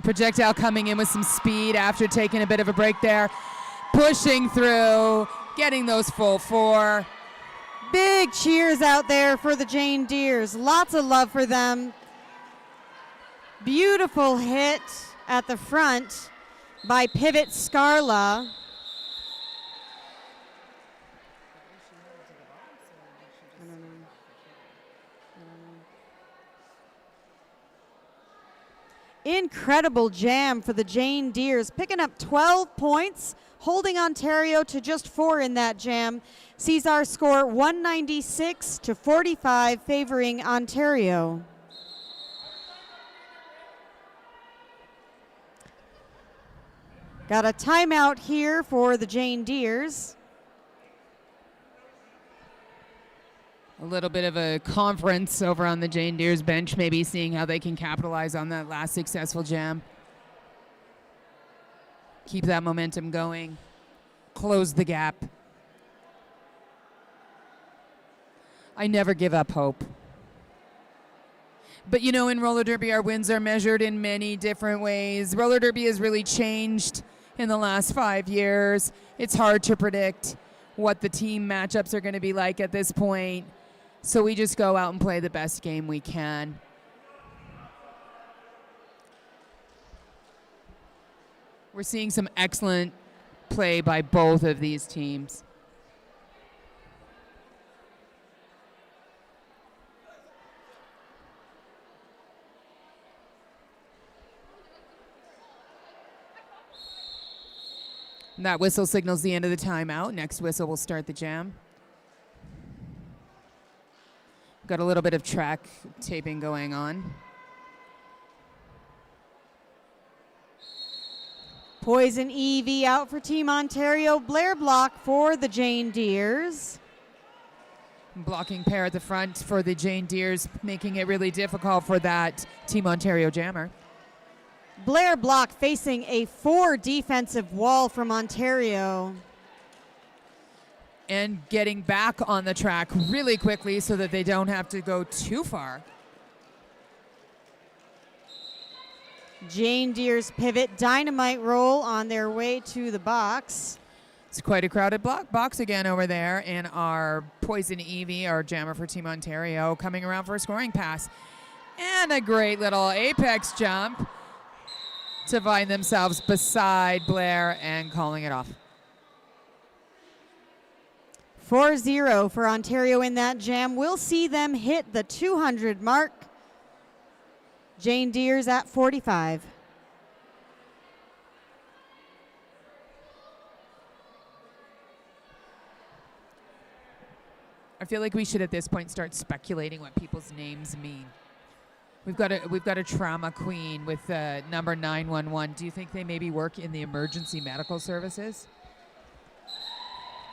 Projectile coming in with some speed after taking a bit of a break there. Pushing through, getting those full 4. Big cheers out there for the Jane Deers. Lots of love for them. Beautiful hit at the front by Pivot Scarla. Incredible jam for the Jane Deers, picking up 12 points, holding Ontario to just 4 in that jam. Sees our score 196 to 45, favoring Ontario. Got a timeout here for the Jane Deers. A little bit of a conference over on the Jane Deers bench, maybe seeing how they can capitalize on that last successful jam. Keep that momentum going. Close the gap. I never give up hope. But you know, in roller derby, our wins are measured in many different ways. Roller derby has really changed in the last 5 years. It's hard to predict what the team matchups are going to be like at this point. So we just go out and play the best game we can. We're seeing some excellent play by both of these teams. And that whistle signals the end of the timeout. Next whistle will start the jam. Got a little bit of track taping going on. Poison Evie out for Team Ontario. Blair block for the Jane Deers. Blocking pair at the front for the Jane Deers, making it really difficult for that Team Ontario jammer. Blair block facing a 4 defensive wall from Ontario. And getting back on the track really quickly so that they don't have to go too far. Jane Deers pivot dynamite roll on their way to the box. It's quite a crowded box again over there. And our Poison Evie, our jammer for Team Ontario, coming around for a scoring pass. And a great little apex jump to find themselves beside Blair and calling it off. 4-0 for Ontario in that jam. We'll see them hit the 200 mark. Jane Deers at 45. I feel like we should at this point start speculating what people's names mean. We've got a trauma queen with number 911. Do you think they maybe work in the emergency medical services?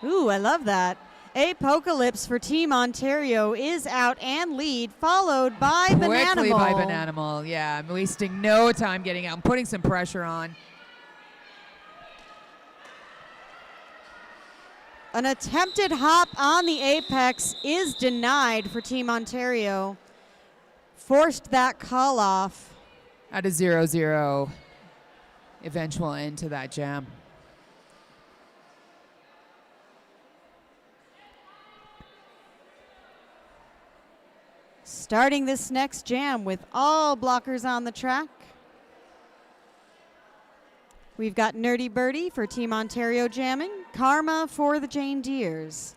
Ooh, I love that. Apocalypse for Team Ontario is out and lead, followed by Bananimal. Quickly by Bananimal. Yeah, I'm wasting no time getting out and putting some pressure on. An attempted hop on the apex is denied for Team Ontario. Forced that call off. At a 0-0 eventual end to that jam. Starting this next jam with all blockers on the track. We've got Nerdy Birdie for Team Ontario jamming, Karma for the Jane Deers.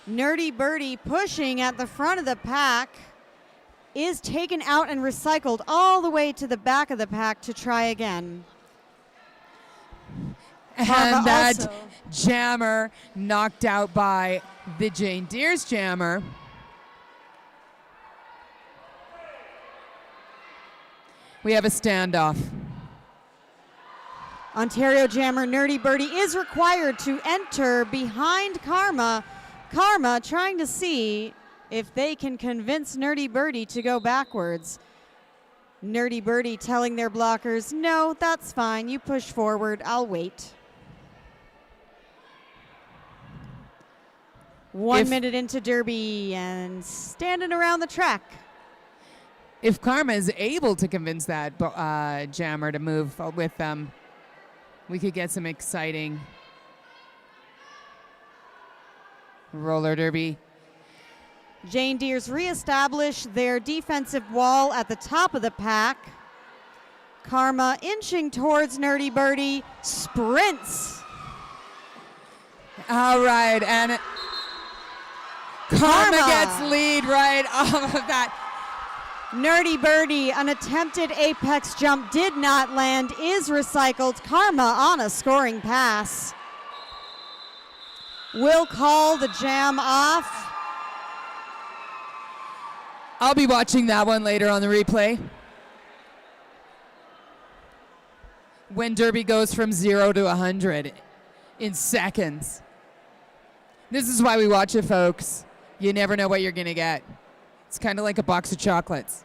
Nerdy Birdie pushing at the front of the pack is taken out and recycled all the way to the back of the pack to try again. And Karma that also jammer knocked out by the Jane Deere's jammer. We have a standoff. Ontario jammer Nerdy Birdie is required to enter behind Karma. Karma trying to see if they can convince Nerdy Birdie to go backwards. Nerdy Birdie telling their blockers, no, that's fine. You push forward. I'll wait. 1 minute into Derby and standing around the track. If Karma is able to convince that jammer to move with them, we could get some exciting roller derby. Jane Deere's reestablish their defensive wall at the top of the pack. Karma inching towards Nerdy Birdie, sprints. All right, and Karma gets lead right off of that. Nerdy Birdie, an attempted apex jump did not land, is recycled. Karma on a scoring pass. Will call the jam off. I'll be watching that one later on the replay. When Derby goes from 0 to 100 in seconds. This is why we watch it, folks. You never know what you're going to get. It's kind of like a box of chocolates.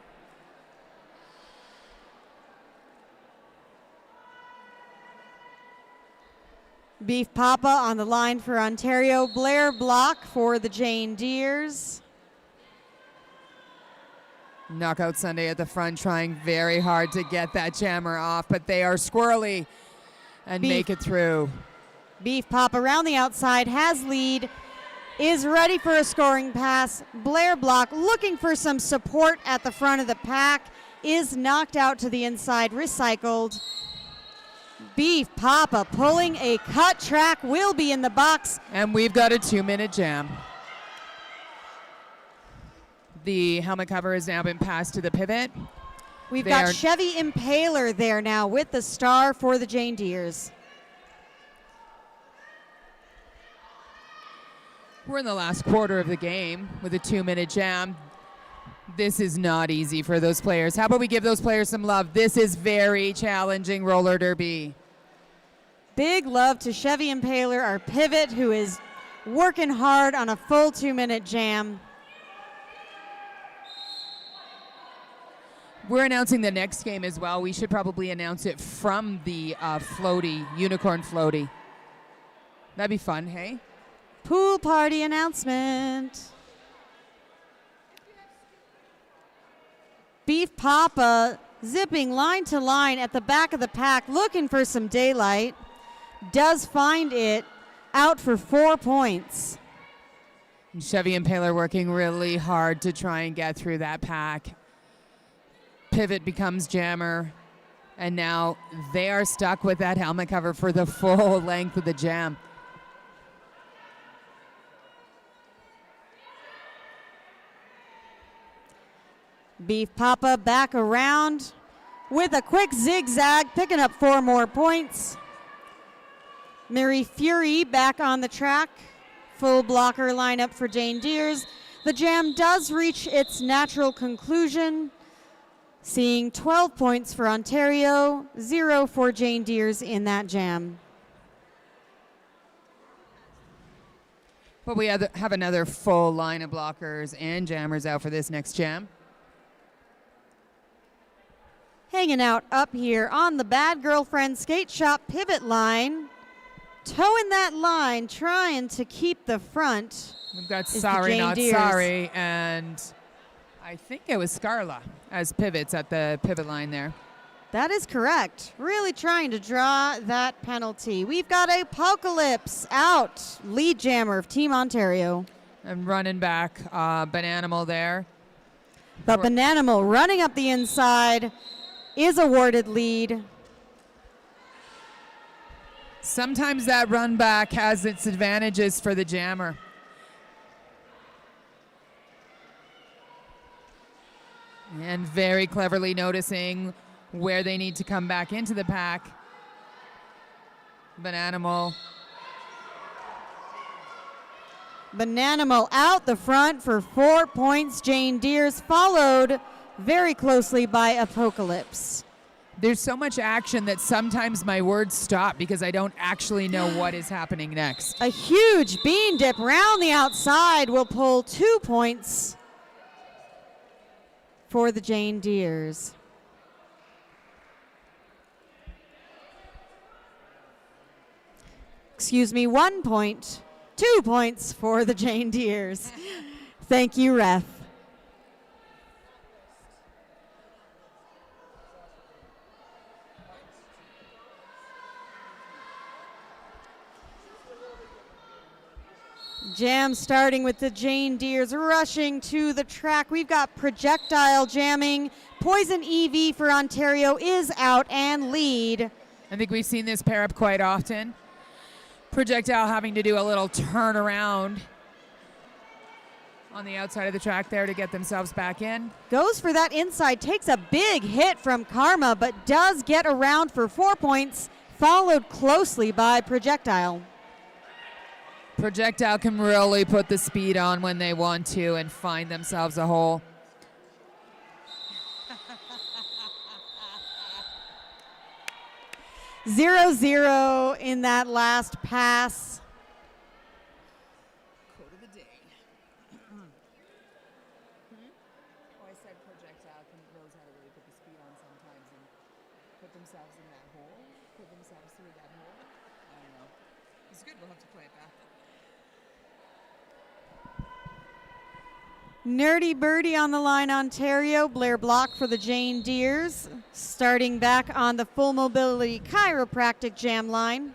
Beef Papa on the line for Ontario. Blair Block for the Jane Deeres. Knockout Sunday at the front, trying very hard to get that jammer off, but they are squirrely and make it through. Beef Papa around the outside, has lead, is ready for a scoring pass. Blair Block looking for some support at the front of the pack, is knocked out to the inside, recycled. Beef Papa pulling a cut track, will be in the box. And we've got a 2-minute jam. The helmet cover has now been passed to the pivot. We've got Chevy Impaler there now with the star for the Jane Deeres. We're in the last quarter of the game with a 2-minute jam. This is not easy for those players. How about we give those players some love? This is very challenging roller derby. Big love to Chevy Impaler, our pivot, who is working hard on a full 2-minute jam. We're announcing the next game as well. We should probably announce it from the floaty, unicorn floaty. That'd be fun, hey? Pool party announcement. Beef Papa zipping line to line at the back of the pack, looking for some daylight. Does find it, out for 4 points. And Chevy Impaler working really hard to try and get through that pack. Pivot becomes jammer, and now they are stuck with that helmet cover for the full length of the jam. Beef Papa back around with a quick zigzag, picking up 4 more points. Mary Fury back on the track. Full blocker lineup for Jane Deere's. The jam does reach its natural conclusion, seeing 12 points for Ontario, 0 for Jane Deere's in that jam. But we have another full line of blockers and jammers out for this next jam. Hanging out up here on the Bad Girlfriend Skate Shop pivot line. Towing that line, trying to keep the front. We've got is Sorry the Jane Not Deere's. Sorry, and I think it was Scarla as pivots at the pivot line there. That is correct. Really trying to draw that penalty. We've got Apocalypse out, lead jammer of Team Ontario. And running back, Bananimal there. But Bananimal running up the inside is awarded lead. Sometimes that run back has its advantages for the jammer. And very cleverly noticing where they need to come back into the pack. Bananimal. Bananimal out the front for 4 points. Jane Deere's followed very closely by Apocalypse. There's so much action that sometimes my words stop because I don't actually know what is happening next. A huge bean dip round the outside will pull 2 points for the Jane Deere's. Excuse me, 1 point. 2 points for the Jane Deere's. Thank you, ref. Jam starting with the Jane Deere's rushing to the track. We've got projectile jamming. Poison EV for Ontario is out and lead. I think we've seen this pair up quite often. Projectile having to do a little turnaround on the outside of the track there to get themselves back in. Goes for that inside, takes a big hit from Karma, but does get around for 4 points, followed closely by Projectile. Projectile can really put the speed on when they want to and find themselves a hole. Zero, zero in that last pass. Quote of the day. I said projectile knows how to really put the speed on sometimes and put themselves in that hole, put themselves through that hole. I don't know. It's good. We'll have to play it back. Nerdy Birdie on the line, Ontario. Blair Block for the Jane Deere's. Starting back on the Full Mobility Chiropractic Jam line.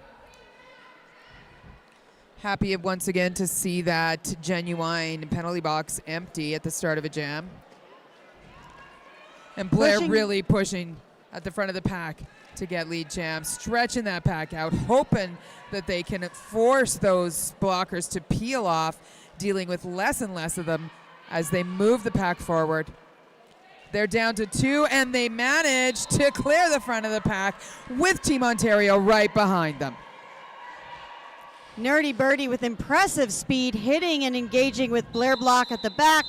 Happy once again to see that genuine penalty box empty at the start of a jam. And Blair really pushing at the front of the pack to get lead jam, stretching that pack out, hoping that they can force those blockers to peel off, dealing with less and less of them as they move the pack forward. They're down to 2, and they manage to clear the front of the pack with Team Ontario right behind them. Nerdy Birdie with impressive speed, hitting and engaging with Blair Block at the back,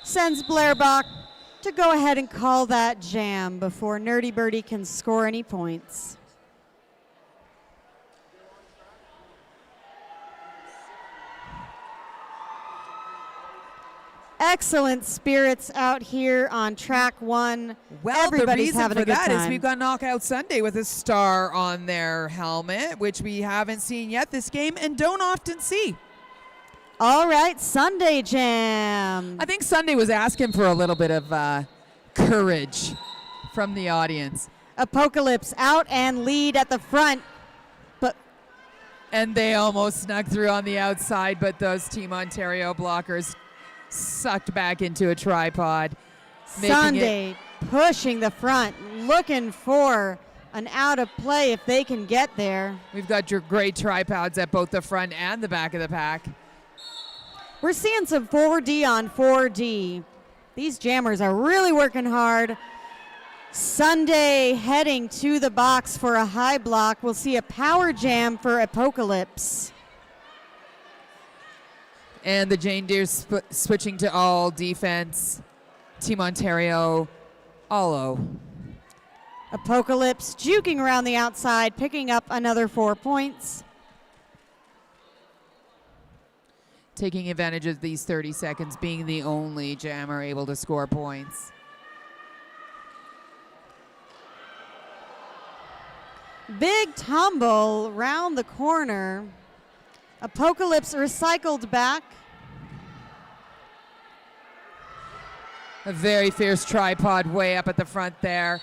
sends Blair Block to go ahead and call that jam before Nerdy Birdie can score any points. Excellent spirits out here on track 1. Well, everybody's the reason having for a good that time. is we've got Knockout Sunday with a star on their helmet, which we haven't seen yet this game and don't often see. All right, Sunday Jam. I think Sunday was asking for a little bit of courage from the audience. Apocalypse out and lead at the front. And they almost snuck through on the outside, but those Team Ontario blockers sucked back into a tripod. Sunday pushing the front, looking for an out of play if they can get there. We've got your great tripods at both the front and the back of the pack. We're seeing some 4D on 4D. These jammers are really working hard. Sunday heading to the box for a high block. We'll see a power jam for Apocalypse. And the Jane Deere switching to all defense. Team Ontario, all-o. Apocalypse juking around the outside, picking up another 4 points. Taking advantage of these 30 seconds, being the only jammer able to score points. Big tumble round the corner. Apocalypse recycled back. A very fierce tripod way up at the front there.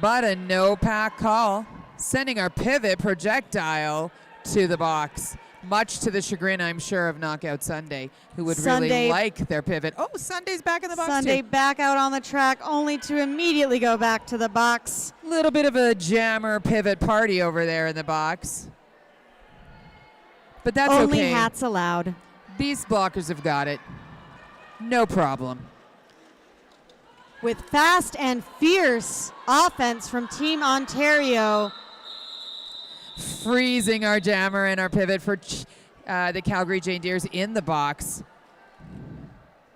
But a no-pack call, sending our pivot projectile to the box. Much to the chagrin, I'm sure, of Knockout Sunday, who would really like their pivot. Oh, Sunday's back in the box Sunday too. back out on the track, only to immediately go back to the box. Little bit of a jammer pivot party over there in the box. But that's Only okay. hats allowed. These blockers have got it. No problem. With fast and fierce offense from Team Ontario. Freezing our jammer and our pivot for the Calgary Jane Deeres in the box.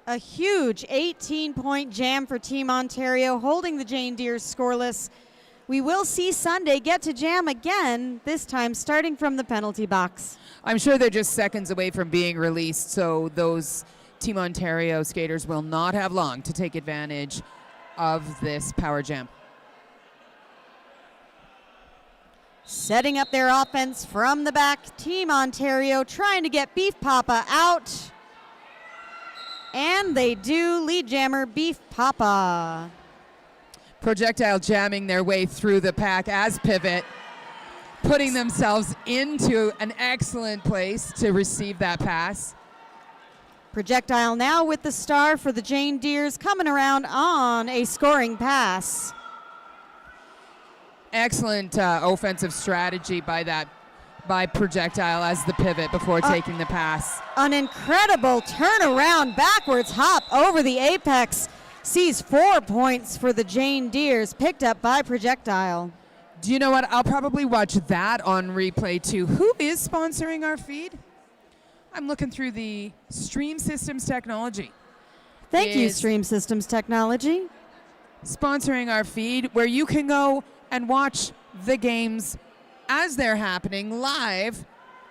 A huge 18-point jam for Team Ontario, holding the Jane Deeres scoreless. We will see Sunday get to jam again, this time starting from the penalty box. I'm sure they're just seconds away from being released, so those Team Ontario skaters will not have long to take advantage of this power jam. Setting up their offense from the back, Team Ontario trying to get Beef Papa out. And they do. Lead jammer Beef Papa. Projectile jamming their way through the pack as pivot, putting themselves into an excellent place to receive that pass. Projectile now with the star for the Jane Deeres, coming around on a scoring pass. Excellent offensive strategy by Projectile as the pivot before taking the pass. An incredible turnaround backwards hop over the apex. Sees 4 points for the Jane Deeres, picked up by Projectile. Do you know what? I'll probably watch that on replay too. Who is sponsoring our feed? I'm looking through the Stream Systems Technology. Thank you, Stream Systems Technology. Sponsoring our feed where you can go and watch the games as they're happening live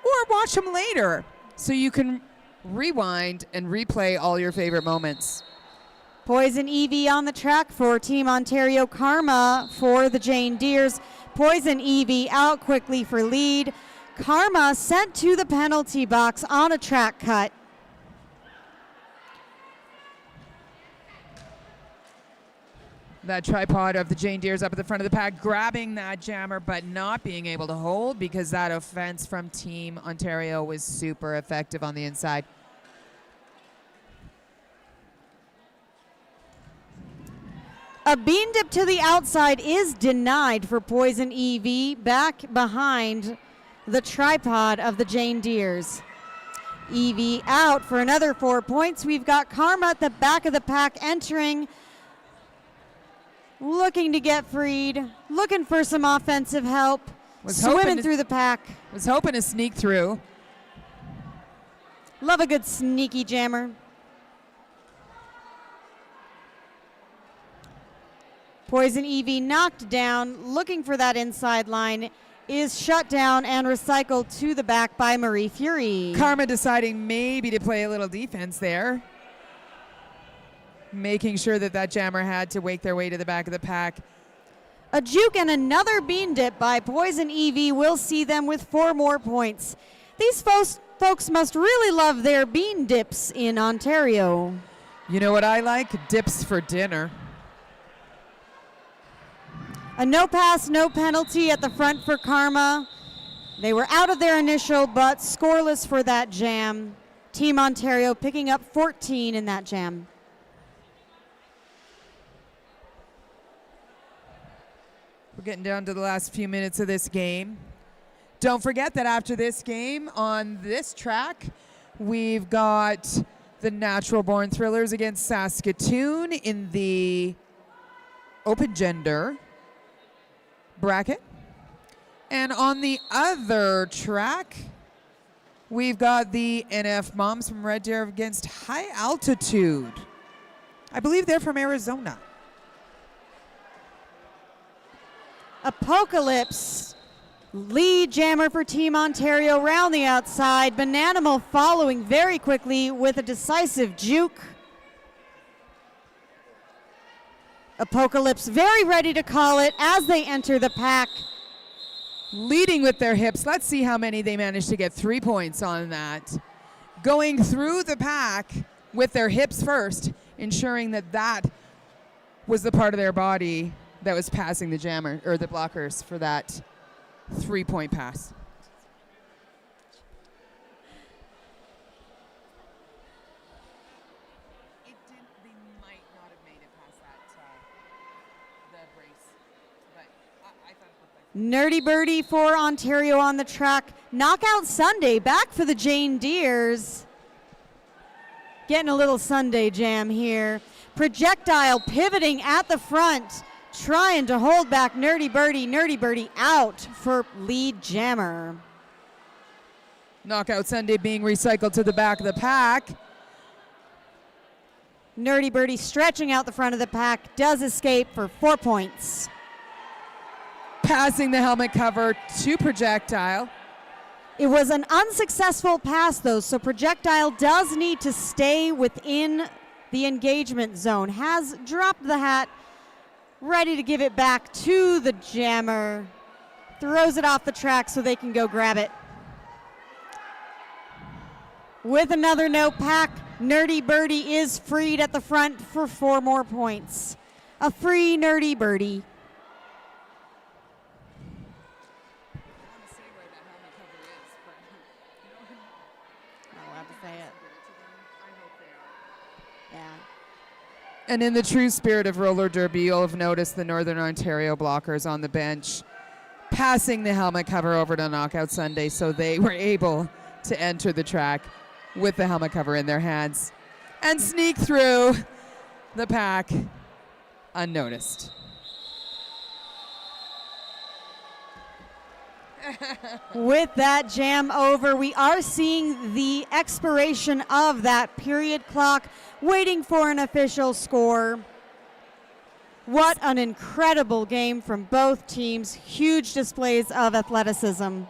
or watch them later so you can rewind and replay all your favorite moments. Poison EV on the track for Team Ontario. Karma for the Jane Deeres. Poison EV out quickly for lead. Karma sent to the penalty box on a track cut. That tripod of the Jane Deeres up at the front of the pack, grabbing that jammer but not being able to hold because that offense from Team Ontario was super effective on the inside. A bean dip to the outside is denied for Poison EV, back behind the tripod of the Jane Deeres. EV out for another 4 points. We've got Karma at the back of the pack entering, looking to get freed, looking for some offensive help, swimming through the pack. Was hoping to sneak through. Love a good sneaky jammer. Poison EV knocked down, looking for that inside line, is shut down and recycled to the back by Marie Fury. Karma deciding maybe to play a little defense there, making sure that that jammer had to wake their way to the back of the pack. A juke and another bean dip by Poison EV will see them with 4 more points. These folks must really love their bean dips in Ontario. You know what I like? Dips for dinner. A no pass, no penalty at the front for Karma. They were out of their initial, but scoreless for that jam. Team Ontario picking up 14 in that jam. We're getting down to the last few minutes of this game. Don't forget that after this game on this track, we've got The Natural Born Thrillers against Saskatoon in the open gender bracket. And on the other track, we've got the NF Moms from Red Deer against High Altitude. I believe they're from Arizona. Apocalypse, lead jammer for Team Ontario round the outside. Bananimal following very quickly with a decisive juke. Apocalypse very ready to call it as they enter the pack. Leading with their hips. Let's see how many they managed to get 3 points on that. Going through the pack with their hips first, ensuring that that was the part of their body that was passing the jammer or the blockers for that 3-point pass. They might not have made it past that the brace, but I thought it looked like. Nerdy Birdie for Ontario on the track. Knockout Sunday back for the Jane Deers. Getting a little Sunday jam here. Projectile pivoting at the front, trying to hold back Nerdy Birdie. Nerdy Birdie out for lead jammer. Knockout Sunday being recycled to the back of the pack. Nerdy Birdie stretching out the front of the pack, does escape for 4 points. Passing the helmet cover to Projectile. It was an unsuccessful pass though, so Projectile does need to stay within the engagement zone. Has dropped the hat, ready to give it back to the jammer. Throws it off the track so they can go grab it. With another no pack, Nerdy Birdie is freed at the front for 4 more points. A free Nerdy Birdie. And in the true spirit of roller derby, you'll have noticed the Northern Ontario blockers on the bench passing the helmet cover over to Knockout Sunday, so they were able to enter the track with the helmet cover in their hands and sneak through the pack unnoticed. With that jam over, we are seeing the expiration of that period clock, waiting for an official score. What an incredible game from both teams. Huge displays of athleticism.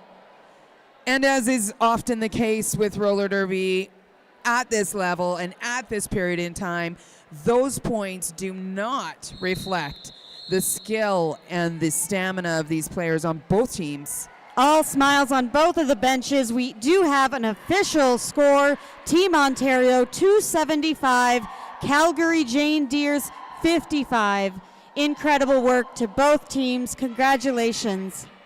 And as is often the case with roller derby, at this level and at this period in time, those points do not reflect the skill and the stamina of these players on both teams. All smiles on both of the benches. We do have an official score. Team Ontario 275, Calgary Jane Deers 55. Incredible work to both teams. Congratulations.